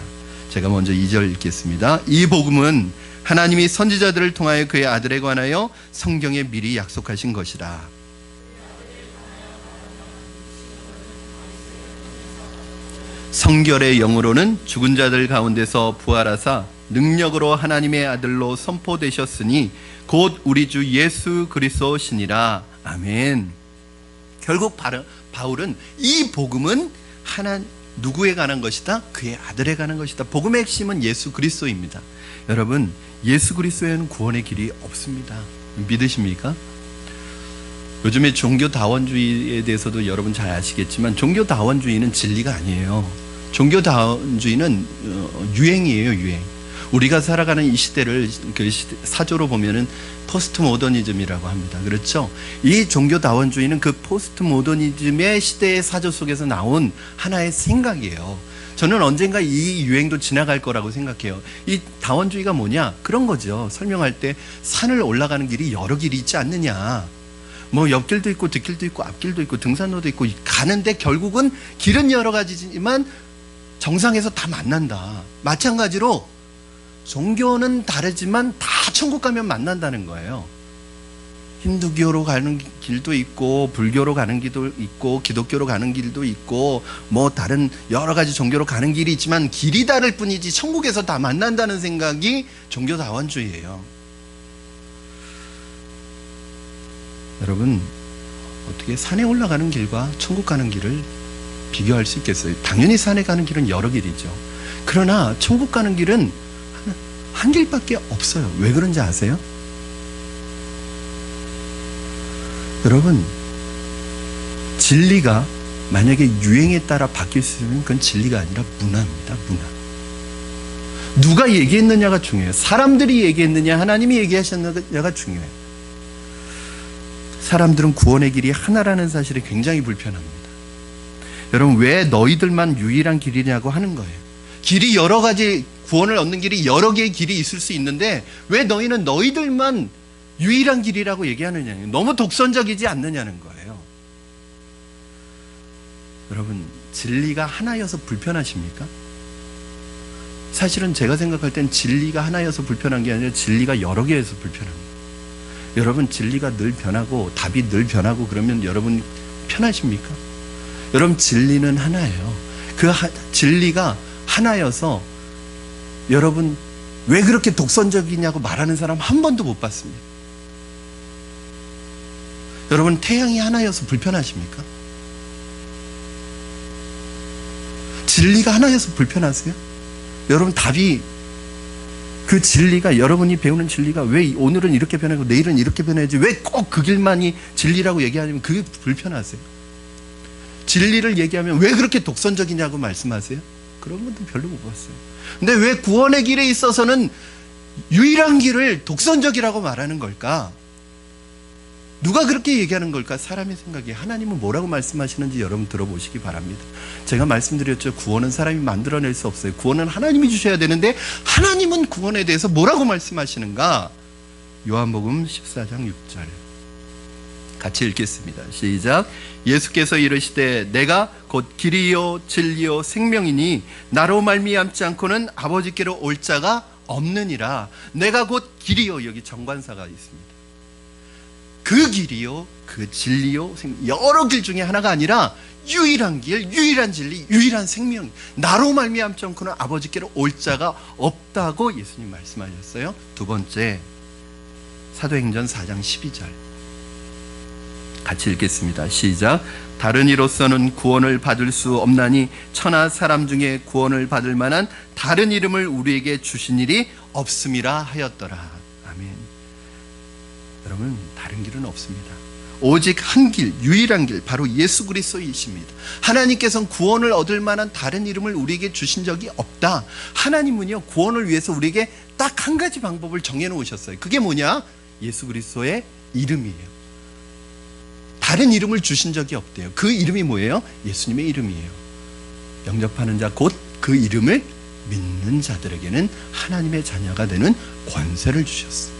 S1: 제가 먼저 2절 읽겠습니다. 이 복음은 하나님이 선지자들을 통하여 그의 아들에 관하여 성경에 미리 약속하신 것이라. 성결의 영으로는 죽은 자들 가운데서 부활하사 능력으로 하나님의 아들로 선포되셨으니 곧 우리 주 예수 그리스도시니라. 아멘. 결국 바울은 이 복음은 누구에 관한 것이다? 그의 아들에 관한 것이다. 복음의 핵심은 예수 그리스도입니다. 여러분 예수 그리스도에는 구원의 길이 없습니다. 믿으십니까? 요즘에 종교다원주의에 대해서도 여러분 잘 아시겠지만 종교다원주의는 진리가 아니에요. 종교다원주의는 유행이에요. 유행. 우리가 살아가는 이 시대를 사조로 보면은 포스트 모더니즘이라고 합니다. 그렇죠? 이 종교다원주의는 그 포스트 모더니즘의 시대의 사조 속에서 나온 하나의 생각이에요. 저는 언젠가 이 유행도 지나갈 거라고 생각해요. 이 다원주의가 뭐냐? 그런 거죠. 설명할 때 산을 올라가는 길이 여러 길이 있지 않느냐. 뭐 옆길도 있고 뒷길도 있고 앞길도 있고 등산로도 있고 가는데 결국은 길은 여러 가지지만 정상에서 다 만난다. 마찬가지로 종교는 다르지만 다 천국 가면 만난다는 거예요. 힌두교로 가는 길도 있고 불교로 가는 길도 있고 기독교로 가는 길도 있고 뭐 다른 여러 가지 종교로 가는 길이 있지만 길이 다를 뿐이지 천국에서 다 만난다는 생각이 종교다원주의예요. 여러분 어떻게 산에 올라가는 길과 천국 가는 길을 비교할 수 있겠어요? 당연히 산에 가는 길은 여러 길이죠. 그러나 천국 가는 길은 한 길밖에 없어요. 왜 그런지 아세요? 여러분 진리가 만약에 유행에 따라 바뀔 수 있는 그건 진리가 아니라 문화입니다. 문화. 누가 얘기했느냐가 중요해요. 사람들이 얘기했느냐 하나님이 얘기하셨느냐가 중요해요. 사람들은 구원의 길이 하나라는 사실이 굉장히 불편합니다. 여러분 왜 너희들만 유일한 길이냐고 하는 거예요. 길이 여러 가지 구원을 얻는 길이 여러 개의 길이 있을 수 있는데 왜 너희는 너희들만 유일한 길이라고 얘기하느냐. 너무 독선적이지 않느냐는 거예요. 여러분, 진리가 하나여서 불편하십니까? 사실은 제가 생각할 땐 진리가 하나여서 불편한 게 아니라 진리가 여러 개여서 불편합니다. 여러분, 진리가 늘 변하고 답이 늘 변하고 그러면 여러분 편하십니까? 여러분, 진리는 하나예요. 그 진리가 하나여서 여러분 왜 그렇게 독선적이냐고 말하는 사람 한 번도 못 봤습니다. 여러분, 태양이 하나여서 불편하십니까? 진리가 하나여서 불편하세요? 여러분, 답이 그 진리가, 여러분이 배우는 진리가 왜 오늘은 이렇게 변하고 내일은 이렇게 변해야지 왜 꼭 그 길만이 진리라고 얘기하냐면 그게 불편하세요? 진리를 얘기하면 왜 그렇게 독선적이냐고 말씀하세요? 그런 분들 별로 못 봤어요. 근데 왜 구원의 길에 있어서는 유일한 길을 독선적이라고 말하는 걸까? 누가 그렇게 얘기하는 걸까? 사람의 생각이. 하나님은 뭐라고 말씀하시는지 여러분 들어보시기 바랍니다. 제가 말씀드렸죠. 구원은 사람이 만들어낼 수 없어요. 구원은 하나님이 주셔야 되는데 하나님은 구원에 대해서 뭐라고 말씀하시는가? 요한복음 14장 6절 같이 읽겠습니다. 시작. 예수께서 이르시되 내가 곧 길이요 진리요 생명이니 나로 말미암지 않고는 아버지께로 올 자가 없느니라. 내가 곧 길이요, 여기 정관사가 있습니다. 그 길이요, 그 진리요, 여러 길 중에 하나가 아니라 유일한 길, 유일한 진리, 유일한 생명. 나로 말미암지 않고는 아버지께로 올 자가 없다고 예수님 말씀하셨어요. 두 번째, 사도행전 4장 12절 같이 읽겠습니다. 시작. 다른 이로서는 구원을 받을 수 없나니 천하 사람 중에 구원을 받을 만한 다른 이름을 우리에게 주신 일이 없음이라 하였더라. 아멘. 여러분, 다른 길은 없습니다. 오직 한 길, 유일한 길, 바로 예수 그리스도이십니다. 하나님께서는 구원을 얻을 만한 다른 이름을 우리에게 주신 적이 없다. 하나님은요, 구원을 위해서 우리에게 딱 한 가지 방법을 정해놓으셨어요. 그게 뭐냐? 예수 그리스도의 이름이에요. 다른 이름을 주신 적이 없대요. 그 이름이 뭐예요? 예수님의 이름이에요. 영접하는 자, 곧 그 이름을 믿는 자들에게는 하나님의 자녀가 되는 권세를 주셨어요.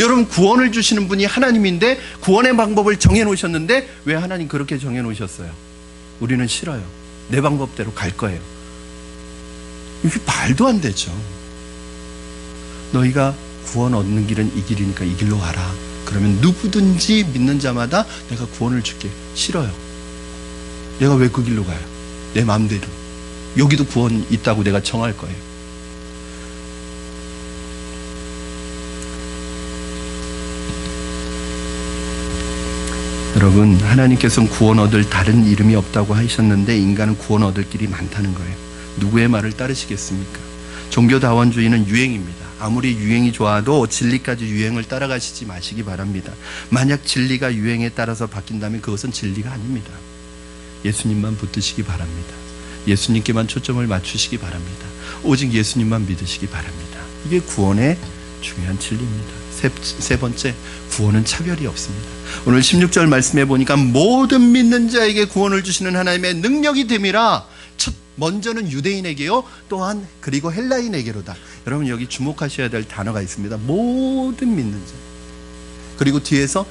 S1: 여러분, 구원을 주시는 분이 하나님인데 구원의 방법을 정해놓으셨는데 왜 하나님 그렇게 정해놓으셨어요? 우리는 싫어요. 내 방법대로 갈 거예요. 이게 말도 안 되죠. 너희가 구원 얻는 길은 이 길이니까 이 길로 가라. 그러면 누구든지 믿는 자마다 내가 구원을 줄게. 싫어요. 내가 왜 그 길로 가요? 내 마음대로. 여기도 구원 있다고 내가 정할 거예요. 여러분, 하나님께서는 구원 얻을 다른 이름이 없다고 하셨는데 인간은 구원 얻을 길이 많다는 거예요. 누구의 말을 따르시겠습니까? 종교다원주의는 유행입니다. 아무리 유행이 좋아도 진리까지 유행을 따라가시지 마시기 바랍니다. 만약 진리가 유행에 따라서 바뀐다면 그것은 진리가 아닙니다. 예수님만 붙드시기 바랍니다. 예수님께만 초점을 맞추시기 바랍니다. 오직 예수님만 믿으시기 바랍니다. 이게 구원의 중요한 진리입니다. 세 번째, 구원은 차별이 없습니다. 오늘 16절 말씀해 보니까 모든 믿는 자에게 구원을 주시는 하나님의 능력이 됨이라. 먼저는 유대인에게요, 또한 그리고 헬라인에게로다. 여러분, 여기 주목하셔야 될 단어가 있습니다. 모든 믿는 자. 그리고 뒤에서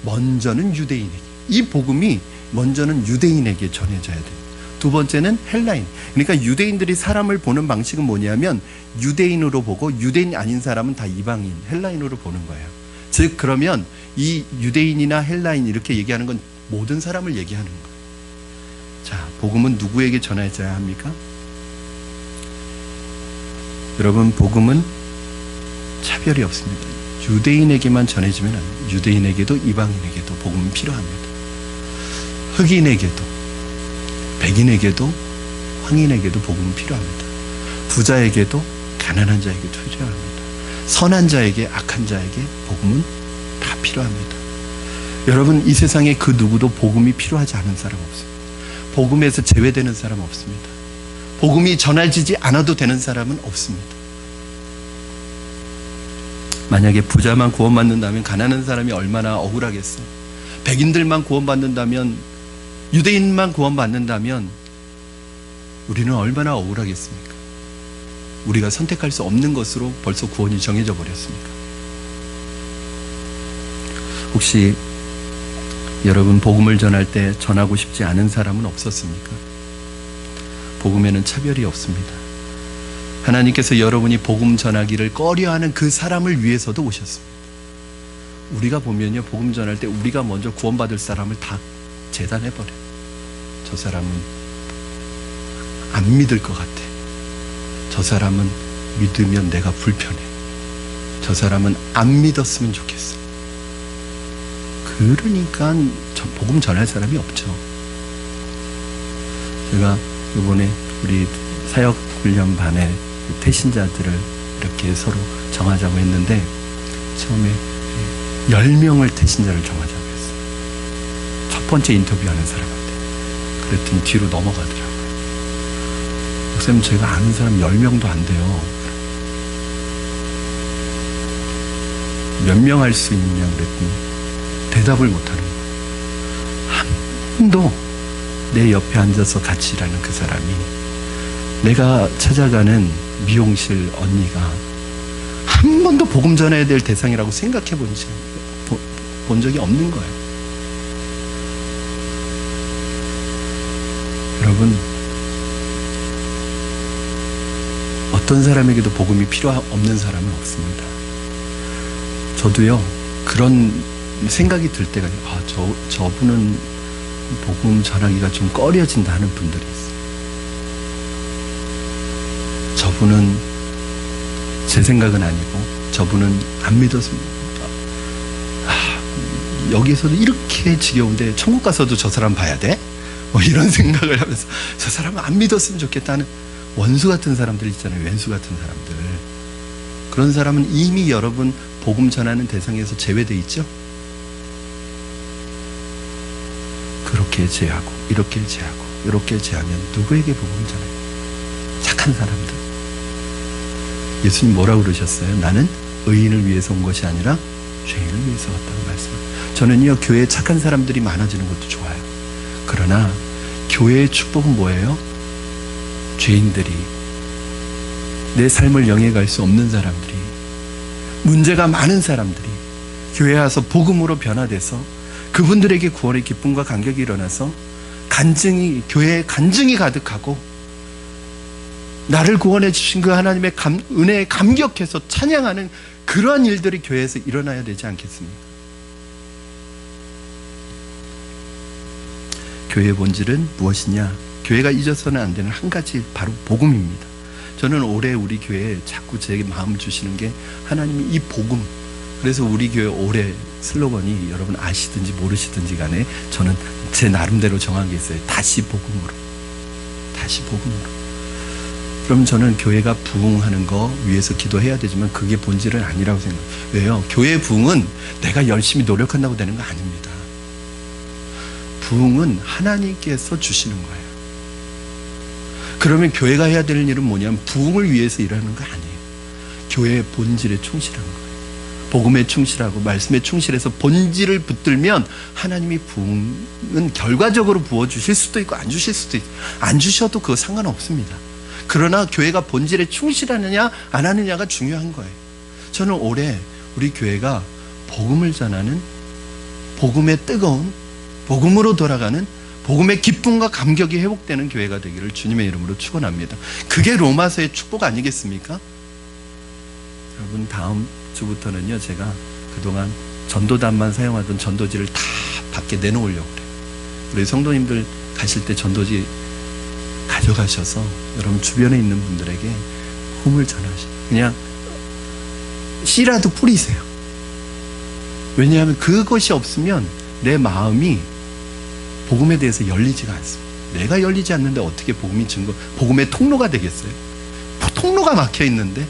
S1: 먼저는 유대인에게. 이 복음이 먼저는 유대인에게 전해져야 됩니다. 두 번째는 헬라인. 그러니까 유대인들이 사람을 보는 방식은 뭐냐면 유대인으로 보고 유대인 아닌 사람은 다 이방인, 헬라인으로 보는 거예요. 즉, 그러면 이 유대인이나 헬라인 이렇게 얘기하는 건 모든 사람을 얘기하는 거예요. 자, 복음은 누구에게 전해져야 합니까? 여러분, 복음은 차별이 없습니다. 유대인에게만 전해지면 안 돼요. 유대인에게도 이방인에게도 복음은 필요합니다. 흑인에게도 백인에게도 황인에게도 복음은 필요합니다. 부자에게도 가난한 자에게도 필요합니다. 선한 자에게 악한 자에게 복음은 다 필요합니다. 여러분, 이 세상에 그 누구도 복음이 필요하지 않은 사람 없습니다. 복음에서 제외되는 사람 없습니다. 복음이 전해지지 않아도 되는 사람은 없습니다. 만약에 부자만 구원받는다면 가난한 사람이 얼마나 억울하겠어요. 백인들만 구원받는다면, 유대인만 구원받는다면 우리는 얼마나 억울하겠습니까? 우리가 선택할 수 없는 것으로 벌써 구원이 정해져 버렸습니까? 혹시 여러분, 복음을 전할 때 전하고 싶지 않은 사람은 없었습니까? 복음에는 차별이 없습니다. 하나님께서 여러분이 복음 전하기를 꺼려하는 그 사람을 위해서도 오셨습니다. 우리가 보면요, 복음 전할 때 우리가 먼저 구원받을 사람을 다 재단해버려요. 저 사람은 안 믿을 것 같아. 저 사람은 믿으면 내가 불편해. 저 사람은 안 믿었으면 좋겠어. 그러니까 복음 전할 사람이 없죠. 제가 이번에 우리 사역훈련반에 태신자들을 이렇게 서로 정하자고 했는데 처음에 10명을 태신자를 정하자고 했어요. 첫 번째 인터뷰하는 사람한테. 그랬더니 뒤로 넘어가더라고요. 목사님, 제가 아는 사람 10명도 안 돼요. 몇 명 할 수 있느냐 그랬더니 대답을 못하는 거예요. 한 번도 내 옆에 앉아서 같이 일하는 그 사람이, 내가 찾아가는 미용실 언니가 한 번도 복음 전해야 될 대상이라고 생각해 본 적이 없는 거예요. 여러분, 어떤 사람에게도 복음이 필요 없는 사람은 없습니다. 저도요, 그런 생각이 들 때가, 저분은 복음 전하기가 좀 꺼려진다 하는 분들이 있어요. 저분은 제 생각은 아니고 저분은 안 믿었습니다. 여기서도 이렇게 지겨운데 천국 가서도 저 사람 봐야 돼? 이런 생각을 하면서 저 사람은 안 믿었으면 좋겠다는 원수 같은 사람들 있잖아요. 왼수 같은 사람들. 그런 사람은 이미 여러분 복음 전하는 대상에서 제외되어 있죠. 그렇게 제하고 이렇게 제하고 이렇게 제하면 누구에게 복음 전해요? 착한 사람들. 예수님 뭐라고 그러셨어요? 나는 의인을 위해서 온 것이 아니라 죄인을 위해서 왔다고 말씀합니다. 저는요, 교회에 착한 사람들이 많아지는 것도 좋아요. 그러나 교회의 축복은 뭐예요? 죄인들이, 내 삶을 영해갈 수 없는 사람들이, 문제가 많은 사람들이 교회에 와서 복음으로 변화돼서 그분들에게 구원의 기쁨과 감격이 일어나서 교회에 간증이 가득하고 나를 구원해 주신 그 하나님의 은혜에 감격해서 찬양하는 그러한 일들이 교회에서 일어나야 되지 않겠습니까? 교회의 본질은 무엇이냐? 교회가 잊어서는 안 되는 한 가지, 바로 복음입니다. 저는 올해 우리 교회에 자꾸 제 마음 주시는 게 하나님이 이 복음. 그래서 우리 교회 올해 슬로건이, 여러분 아시든지 모르시든지 간에 저는 제 나름대로 정한 게 있어요. 다시 복음으로. 다시 복음으로. 그럼 저는 교회가 부흥하는 거 위해서 기도해야 되지만 그게 본질은 아니라고 생각해요. 왜요? 교회 부흥은 내가 열심히 노력한다고 되는 거 아닙니다. 부흥은 하나님께서 주시는 거예요. 그러면 교회가 해야 되는 일은 뭐냐면 부흥을 위해서 일하는 거 아니에요. 교회의 본질에 충실한 거예요. 복음에 충실하고 말씀에 충실해서 본질을 붙들면 하나님이 부흥은 결과적으로 부어주실 수도 있고 안 주실 수도 있고, 안 주셔도 그거 상관없습니다. 그러나 교회가 본질에 충실하느냐 안 하느냐가 중요한 거예요. 저는 올해 우리 교회가 복음을 전하는, 복음의 뜨거운, 복음으로 돌아가는, 복음의 기쁨과 감격이 회복되는 교회가 되기를 주님의 이름으로 축원합니다. 그게 로마서의 축복 아니겠습니까? 여러분, 다음 주부터는요, 제가 그동안 전도단만 사용하던 전도지를 다 밖에 내놓으려고 그래요. 우리 성도님들 가실 때 전도지 가져가셔서 여러분 주변에 있는 분들에게 복음을 전하시고 그냥 씨라도 뿌리세요. 왜냐하면 그것이 없으면 내 마음이 복음에 대해서 열리지가 않습니다. 내가 열리지 않는데 어떻게 복음의 통로가 되겠어요? 통로가 막혀 있는데.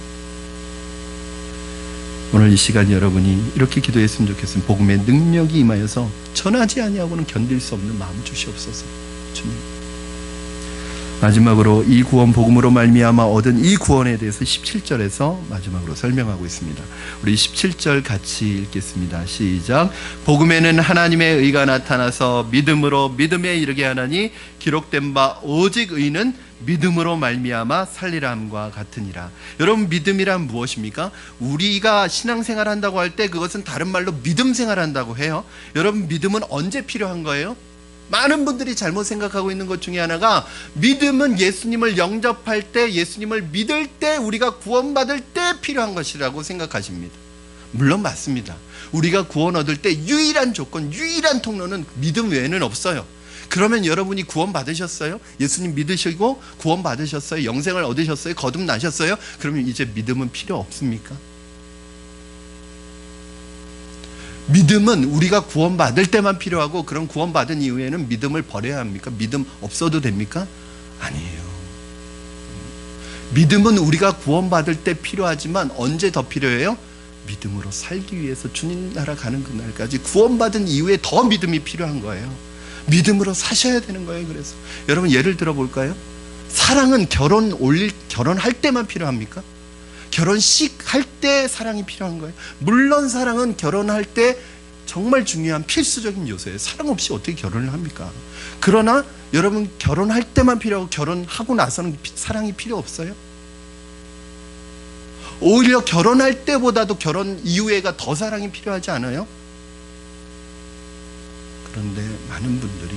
S1: 오늘 이 시간 여러분이 이렇게 기도했으면 좋겠습니다. 복음의 능력이 임하여서 전하지 아니하고는 견딜 수 없는 마음 주시옵소서. 주님. 마지막으로 이 구원, 복음으로 말미암아 얻은 이 구원에 대해서 17절에서 마지막으로 설명하고 있습니다. 우리 17절 같이 읽겠습니다. 시작. 복음에는 하나님의 의가 나타나서 믿음으로 믿음에 이르게 하나니 기록된 바 오직 의는 믿음으로 말미암아 살리라 함과 같으니라. 여러분, 믿음이란 무엇입니까? 우리가 신앙생활 한다고 할 때 그것은 다른 말로 믿음 생활 한다고 해요. 여러분, 믿음은 언제 필요한 거예요? 많은 분들이 잘못 생각하고 있는 것 중에 하나가, 믿음은 예수님을 영접할 때, 예수님을 믿을 때, 우리가 구원받을 때 필요한 것이라고 생각하십니다. 물론 맞습니다. 우리가 구원 얻을 때 유일한 조건, 유일한 통로는 믿음 외에는 없어요. 그러면 여러분이 구원 받으셨어요? 예수님 믿으시고 구원 받으셨어요? 영생을 얻으셨어요? 거듭나셨어요? 그러면 이제 믿음은 필요 없습니까? 믿음은 우리가 구원 받을 때만 필요하고, 그런 구원 받은 이후에는 믿음을 버려야 합니까? 믿음 없어도 됩니까? 아니에요. 믿음은 우리가 구원 받을 때 필요하지만 언제 더 필요해요? 믿음으로 살기 위해서 주님 나라 가는 그날까지, 구원받은 이후에 더 믿음이 필요한 거예요. 믿음으로 사셔야 되는 거예요. 그래서 여러분, 예를 들어 볼까요? 사랑은 결혼할 때만 필요합니까? 결혼식 할 때 사랑이 필요한 거예요. 물론 사랑은 결혼할 때 정말 중요한 필수적인 요소예요. 사랑 없이 어떻게 결혼을 합니까? 그러나 여러분, 결혼할 때만 필요하고 결혼하고 나서는 사랑이 필요 없어요? 오히려 결혼할 때보다도 결혼 이후에가 더 사랑이 필요하지 않아요? 그런데 많은 분들이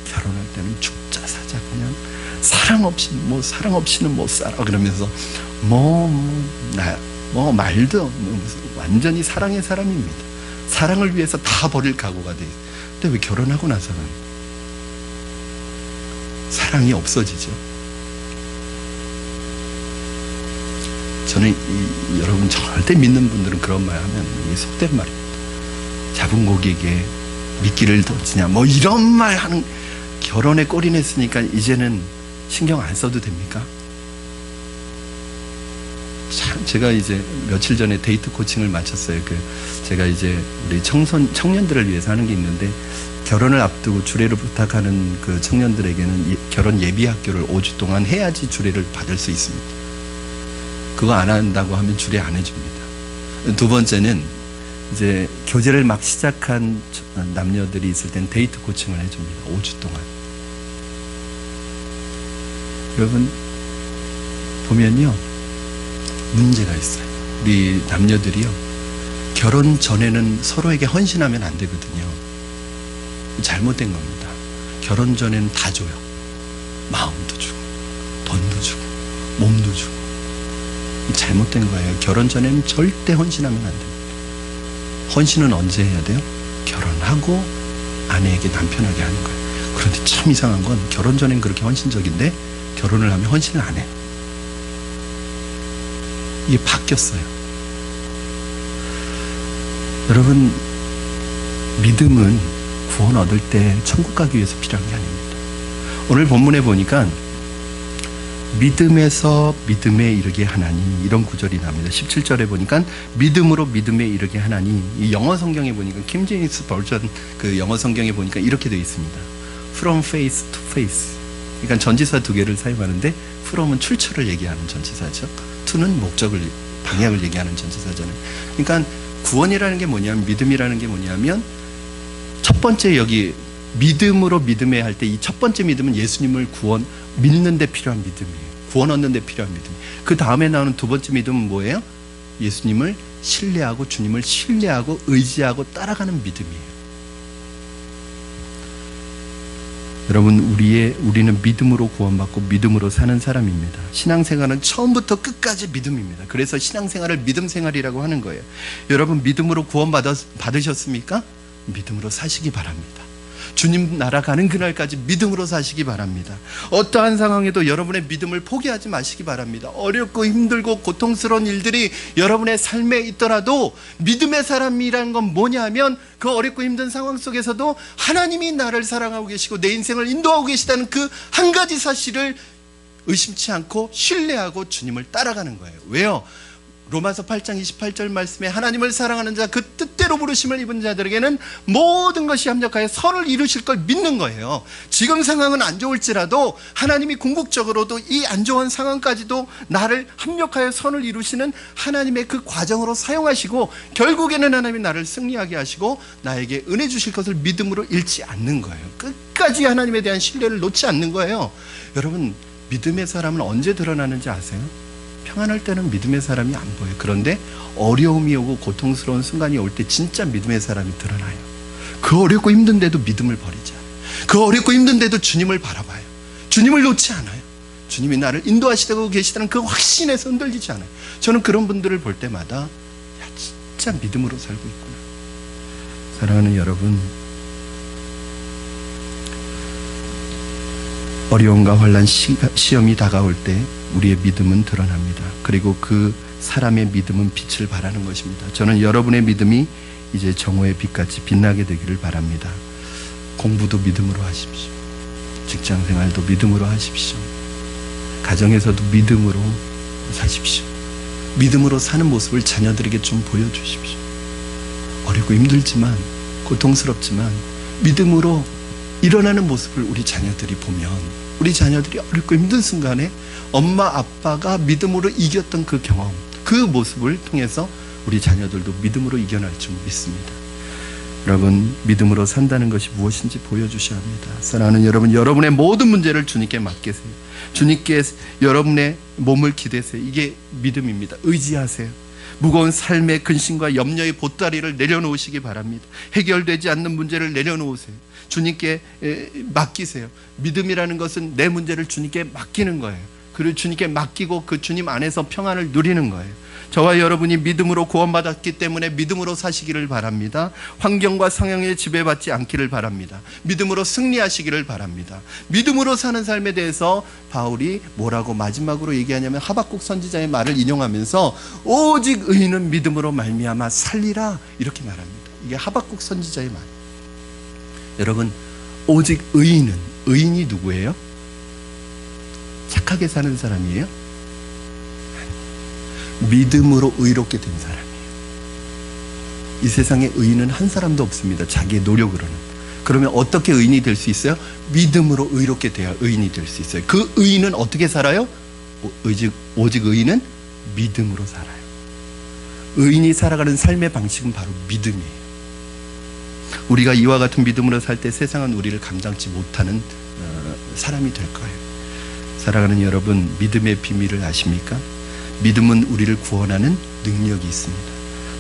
S1: 결혼할 때는 죽자 사자, 그냥 사랑 없이는 못 살아 그러면서 말도 완전히 사랑의 사람입니다. 사랑을 위해서 다 버릴 각오가 돼 있어요. 근데 왜 결혼하고 나서는 사랑이 없어지죠? 저는 여러분, 절대 믿는 분들은 그런 말 하면 이게 속된 말입니다. 잡은 고기에게 미끼를 던지냐, 이런 말 하는, 결혼에 꼴이 냈으니까 이제는 신경 안 써도 됩니까? 참, 제가 이제 며칠 전에 데이트 코칭을 마쳤어요. 제가 이제 우리 청년들을 위해서 하는 게 있는데, 결혼을 앞두고 주례를 부탁하는 그 청년들에게는 결혼 예비 학교를 5주 동안 해야지 주례를 받을 수 있습니다. 그거 안 한다고 하면 주례 안 해줍니다. 두 번째는 이제 교제를 막 시작한 남녀들이 있을 땐 데이트 코칭을 해줍니다. 5주 동안. 여러분, 보면요, 문제가 있어요. 우리 남녀들이요, 결혼 전에는 서로에게 헌신하면 안 되거든요. 잘못된 겁니다. 결혼 전에는 다 줘요. 마음도 주고, 돈도 주고, 몸도 주고. 잘못된 거예요. 결혼 전에는 절대 헌신하면 안 돼요. 헌신은 언제 해야 돼요? 결혼하고 아내에게, 남편에게 하는 거예요. 그런데 참 이상한 건, 결혼 전엔 그렇게 헌신적인데 결혼을 하면 헌신을 안 해요. 이게 바뀌었어요. 여러분, 믿음은 구원 얻을 때 천국 가기 위해서 필요한 게 아닙니다. 오늘 본문에 보니까 믿음에서 믿음에 이르게 하나니, 이런 구절이 나옵니다. 17절에 보니까 믿음으로 믿음에 이르게 하나니, 이 영어 성경에 보니까, 킹 제임스 버전 그 영어 성경에 보니까 이렇게 되어 있습니다. From faith to faith. 그러니까 전치사 두 개를 사용하는데, from은 출처를 얘기하는 전치사죠. to는 목적을, 방향을 얘기하는 전치사잖아요. 그러니까 구원이라는 게 뭐냐면, 믿음이라는 게 뭐냐면, 첫 번째 여기 믿음으로 믿음에 할 때, 이 첫 번째 믿음은 예수님을 믿는 데 필요한 믿음이에요. 구원 얻는 데 필요한 믿음. 그 다음에 나오는 두 번째 믿음은 뭐예요? 예수님을 신뢰하고, 주님을 신뢰하고 의지하고 따라가는 믿음이에요. 여러분, 우리는 믿음으로 구원받고 믿음으로 사는 사람입니다. 신앙생활은 처음부터 끝까지 믿음입니다. 그래서 신앙생활을 믿음생활이라고 하는 거예요. 여러분, 믿음으로 구원받으셨습니까? 믿음으로 사시기 바랍니다. 주님 나라 가는 그날까지 믿음으로 사시기 바랍니다. 어떠한 상황에도 여러분의 믿음을 포기하지 마시기 바랍니다. 어렵고 힘들고 고통스러운 일들이 여러분의 삶에 있더라도, 믿음의 사람이라는 건 뭐냐면, 그 어렵고 힘든 상황 속에서도 하나님이 나를 사랑하고 계시고 내 인생을 인도하고 계시다는 그 한 가지 사실을 의심치 않고 신뢰하고 주님을 따라가는 거예요. 왜요? 로마서 8장 28절 말씀에, 하나님을 사랑하는 자, 그 뜻대로 부르심을 입은 자들에게는 모든 것이 합력하여 선을 이루실 걸 믿는 거예요. 지금 상황은 안 좋을지라도 하나님이 궁극적으로도 이 안 좋은 상황까지도 나를 합력하여 선을 이루시는 하나님의 그 과정으로 사용하시고, 결국에는 하나님이 나를 승리하게 하시고 나에게 은혜 주실 것을 믿음으로 잃지 않는 거예요. 끝까지 하나님에 대한 신뢰를 놓지 않는 거예요. 여러분, 믿음의 사람은 언제 드러나는지 아세요? 평안할 때는 믿음의 사람이 안 보여요. 그런데 어려움이 오고 고통스러운 순간이 올 때 진짜 믿음의 사람이 드러나요. 그 어렵고 힘든데도 믿음을 버리지 않아요. 그 어렵고 힘든데도 주님을 바라봐요. 주님을 놓지 않아요. 주님이 나를 인도하시고 계시다는 그 확신에서 흔들리지 않아요. 저는 그런 분들을 볼 때마다 진짜 믿음으로 살고 있구나. 사랑하는 여러분, 어려움과 환난, 시험이 다가올 때 우리의 믿음은 드러납니다. 그리고 그 사람의 믿음은 빛을 발하는 것입니다. 저는 여러분의 믿음이 이제 정오의 빛같이 빛나게 되기를 바랍니다. 공부도 믿음으로 하십시오. 직장생활도 믿음으로 하십시오. 가정에서도 믿음으로 사십시오. 믿음으로 사는 모습을 자녀들에게 좀 보여주십시오. 어렵고 힘들지만, 고통스럽지만 믿음으로 일어나는 모습을 우리 자녀들이 보면, 우리 자녀들이 어렵고 힘든 순간에 엄마 아빠가 믿음으로 이겼던 그 경험, 그 모습을 통해서 우리 자녀들도 믿음으로 이겨낼 줄 믿습니다. 여러분, 믿음으로 산다는 것이 무엇인지 보여주셔야 합니다. 사랑하는 여러분, 여러분의 모든 문제를 주님께 맡기세요. 주님께 여러분의 몸을 기대세요. 이게 믿음입니다. 의지하세요. 무거운 삶의 근심과 염려의 보따리를 내려놓으시기 바랍니다. 해결되지 않는 문제를 내려놓으세요. 주님께 맡기세요. 믿음이라는 것은 내 문제를 주님께 맡기는 거예요. 그리고 주님께 맡기고 그 주님 안에서 평안을 누리는 거예요. 저와 여러분이 믿음으로 구원받았기 때문에 믿음으로 사시기를 바랍니다. 환경과 상황에 지배받지 않기를 바랍니다. 믿음으로 승리하시기를 바랍니다. 믿음으로 사는 삶에 대해서 바울이 뭐라고 마지막으로 얘기하냐면, 하박국 선지자의 말을 인용하면서 오직 의인은 믿음으로 말미암아 살리라, 이렇게 말합니다. 이게 하박국 선지자의 말. 여러분, 오직 의인이 누구예요? 착하게 사는 사람이에요? 믿음으로 의롭게 된 사람이에요. 이 세상에 의인은 한 사람도 없습니다. 자기의 노력으로는. 그러면 어떻게 의인이 될 수 있어요? 믿음으로 의롭게 돼야 의인이 될 수 있어요. 그 의인은 어떻게 살아요? 오직 의인은 믿음으로 살아요. 의인이 살아가는 삶의 방식은 바로 믿음이에요. 우리가 이와 같은 믿음으로 살 때 세상은 우리를 감당치 못하는 사람이 될 거예요. 사랑하는 여러분, 믿음의 비밀을 아십니까? 믿음은 우리를 구원하는 능력이 있습니다.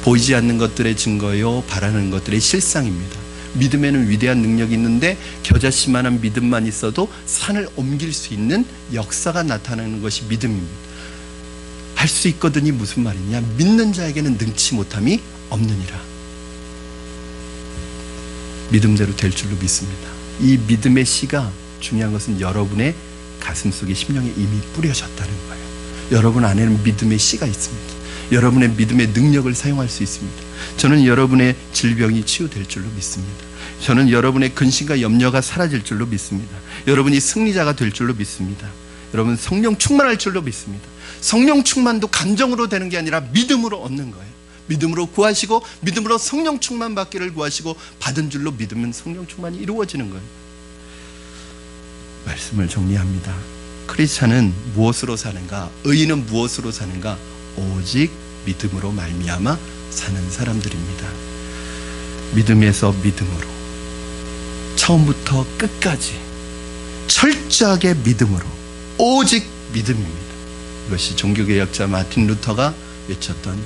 S1: 보이지 않는 것들의 증거요, 바라는 것들의 실상입니다. 믿음에는 위대한 능력이 있는데 겨자씨만한 믿음만 있어도 산을 옮길 수 있는 역사가 나타나는 것이 믿음입니다. 할 수 있거든이 무슨 말이냐? 믿는 자에게는 능치 못함이 없느니라. 믿음대로 될 줄로 믿습니다. 이 믿음의 씨가, 중요한 것은 여러분의 가슴속에, 심령에 이미 뿌려졌다는 거예요. 여러분 안에는 믿음의 씨가 있습니다. 여러분의 믿음의 능력을 사용할 수 있습니다. 저는 여러분의 질병이 치유될 줄로 믿습니다. 저는 여러분의 근심과 염려가 사라질 줄로 믿습니다. 여러분이 승리자가 될 줄로 믿습니다. 여러분, 성령 충만할 줄로 믿습니다. 성령 충만도 감정으로 되는 게 아니라 믿음으로 얻는 거예요. 믿음으로 구하시고 믿음으로 성령 충만 받기를 구하시고 받은 줄로 믿으면 성령 충만이 이루어지는 거예요. 말씀을 정리합니다. 크리스찬은 무엇으로 사는가? 의인은 무엇으로 사는가? 오직 믿음으로 말미암아 사는 사람들입니다. 믿음에서 믿음으로, 처음부터 끝까지 철저하게 믿음으로, 오직 믿음입니다. 이것이 종교개혁자 마틴 루터가 외쳤던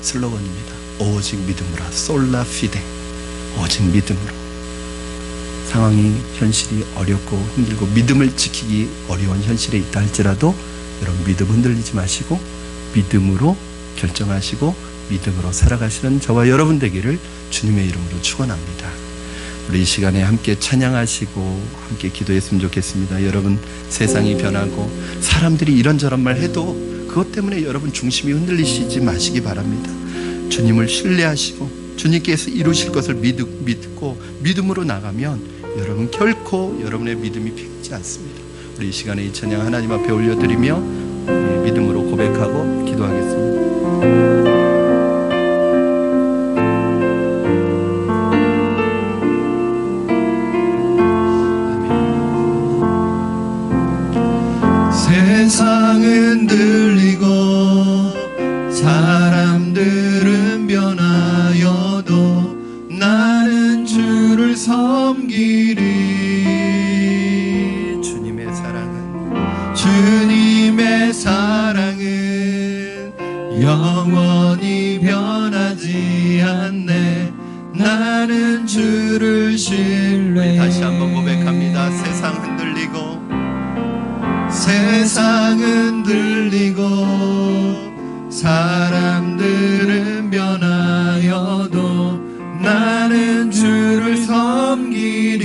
S1: 슬로건입니다. 오직 믿음으로, 솔라 피데, 오직 믿음으로. 상황이, 현실이 어렵고 힘들고 믿음을 지키기 어려운 현실에 있다 할지라도 여러분, 믿음 흔들리지 마시고 믿음으로 결정하시고 믿음으로 살아가시는 저와 여러분 되기를 주님의 이름으로 축원합니다. 우리 이 시간에 함께 찬양하시고 함께 기도했으면 좋겠습니다. 여러분, 세상이 변하고 사람들이 이런저런 말 해도 그것 때문에 여러분 중심이 흔들리시지 마시기 바랍니다. 주님을 신뢰하시고 주님께서 이루실 것을 믿고 믿음으로 나가면 여러분, 결코 여러분의 믿음이 폐하지 않습니다. 우리 이 시간에 이 찬양 하나님 앞에 올려드리며 믿음으로 고백하고 기도하겠습니다.
S2: 세상은 들리고 사람들은 변하여도 나는 주를 섬기리. 주님의 사랑은 영원히 변하지 않네. 나는 주를 신뢰.
S1: 다시 한번 고백합니다. 세상 흔들리고
S2: 세상 흔들리고 사람들은 변하여도 나는 주를 섬기리.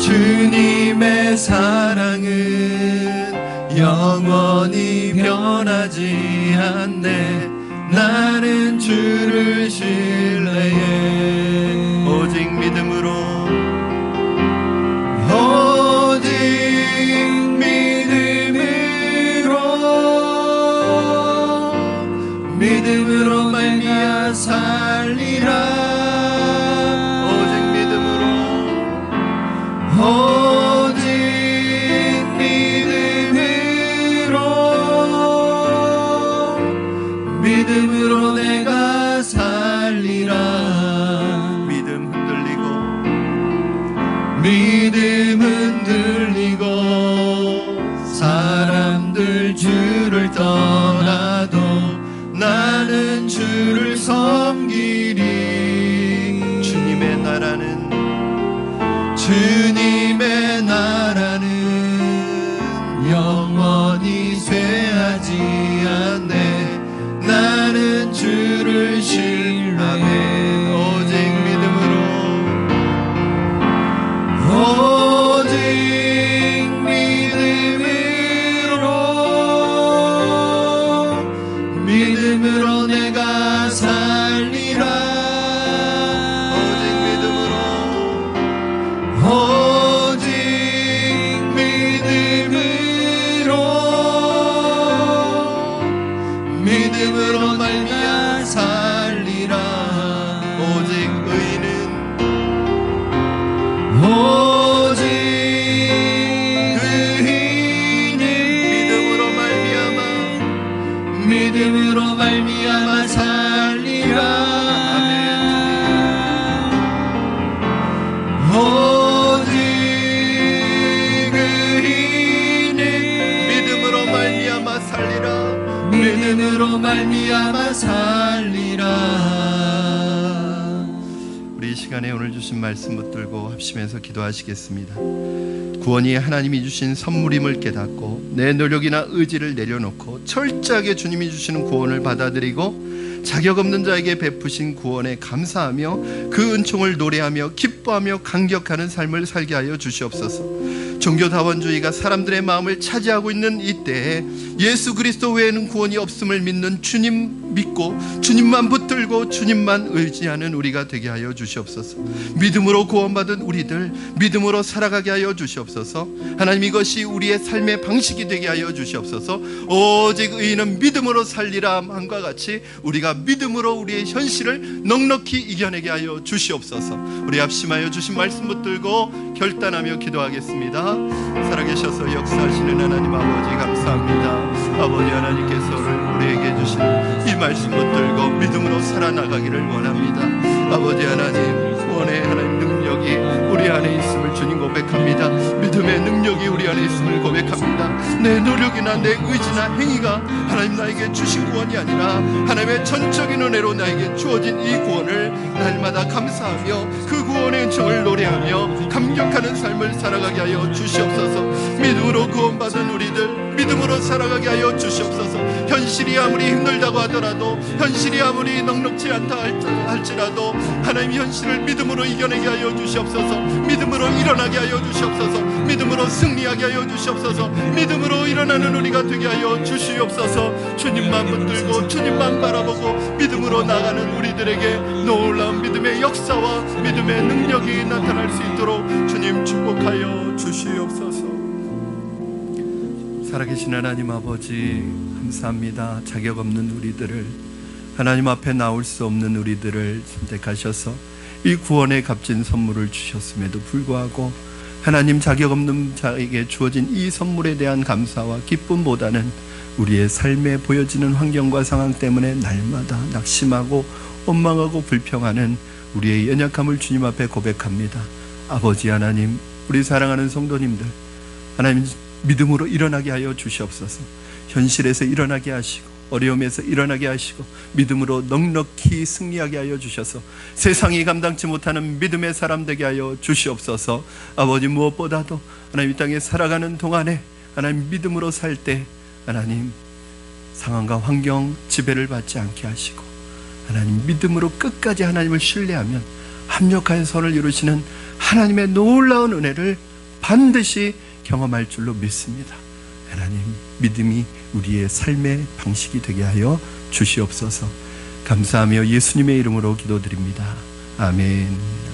S1: 주님의
S2: 사랑은 영원히 변하지 않네. 나는 주를 신뢰해.
S1: 오직 믿음으로
S2: 믿음으로 말미암아 살리라.
S1: 오직 믿음으로
S2: 믿음으로 내가 살리라.
S1: 믿음
S2: 흔들리고 사람들 주를 떠나도 나는 주를 섬기리.
S1: 주님의 나라는
S2: 영원히 쇠하지 않네. 나는 주를 신뢰해.
S1: 오직 믿음으로
S2: 내가 살리라. 믿음으로 말미암아 살리라.
S1: 오직 의인은
S2: 믿음으로 말미암아 살리라. 오직 의인은
S1: 믿음으로 말미암아 살리라.
S2: 믿음으로 말미암아 살리라.
S1: 우리 이 시간에 오늘 주신 말씀 붙들고 합심해서 기도하시겠습니다. 구원이 하나님이 주신 선물임을 깨닫고 내 노력이나 의지를 내려놓고 철저하게 주님이 주시는 구원을 받아들이고 자격 없는 자에게 베푸신 구원에 감사하며 그 은총을 노래하며 기뻐하며 감격하는 삶을 살게 하여 주시옵소서. 종교다원주의가 사람들의 마음을 차지하고 있는 이때에 예수 그리스도 외에는 구원이 없음을 믿는 주님 믿고 주님만 붙들고 주님만 의지하는 우리가 되게 하여 주시옵소서. 믿음으로 구원받은 우리들 믿음으로 살아가게 하여 주시옵소서. 하나님, 이것이 우리의 삶의 방식이 되게 하여 주시옵소서. 오직 의인은 믿음으로 살리라 함과 같이 우리가 믿음으로 우리의 현실을 넉넉히 이겨내게 하여 주시옵소서. 우리 합심하여 주신 말씀 붙들고 결단하며 기도하겠습니다. 살아계셔서 역사하시는 하나님 아버지 감사합니다. 아버지 하나님께서 우리에게 주신 이 말씀 붙들고 믿음으로 살아나가기를 원합니다. 아버지 하나님, 구원의 하나님 능력이 우리 안에 있음을 주님 고백합니다. 믿음의 능력이 우리 안에 있음을 고백합니다. 내 노력이나 내 의지나 행위가 하나님 나에게 주신 구원이 아니라 하나님의 전적인 은혜로 나에게 주어진 이 구원을 날마다 감사하며 그 구원의 은총을 노래하며 감격하는 삶을 살아가게 하여 주시옵소서. 믿음으로 구원받은 우리들 믿음으로 살아가게 하여 주시옵소서. 현실이 아무리 힘들다고 하더라도, 현실이 아무리 넉넉지 않다 할지라도 하나님 현실을 믿음으로 이겨내게 하여 주시옵소서. 믿음으로 일어나게 하여 주시옵소서. 믿음으로 승리하게 하여 주시옵소서. 믿음으로 일어나는 우리가 되게 하여 주시옵소서. 주님만 붙들고 주님만 바라보고 믿음으로 나가는 우리들에게 놀라운 믿음의 역사와 믿음의 능력이 나타날 수 있도록 주님 축복하여 주시옵소서. 살아계신 하나님 아버지 감사합니다. 자격 없는 우리들을, 하나님 앞에 나올 수 없는 우리들을 선택하셔서 이 구원의 값진 선물을 주셨음에도 불구하고 하나님, 자격 없는 자에게 주어진 이 선물에 대한 감사와 기쁨보다는 우리의 삶에 보여지는 환경과 상황 때문에 날마다 낙심하고 원망하고 불평하는 우리의 연약함을 주님 앞에 고백합니다. 아버지 하나님, 우리 사랑하는 성도님들, 하나님 믿음으로 일어나게 하여 주시옵소서. 현실에서 일어나게 하시고 어려움에서 일어나게 하시고 믿음으로 넉넉히 승리하게 하여 주셔서 세상이 감당치 못하는 믿음의 사람 되게 하여 주시옵소서. 아버지, 무엇보다도 하나님 이 땅에 살아가는 동안에 하나님 믿음으로 살 때 하나님 상황과 환경 지배를 받지 않게 하시고 하나님 믿음으로 끝까지 하나님을 신뢰하면 합력하여 선을 이루시는 하나님의 놀라운 은혜를 반드시 경험할 줄로 믿습니다. 하나님, 믿음이 우리의 삶의 방식이 되게 하여 주시옵소서. 감사하며 예수님의 이름으로 기도드립니다. 아멘.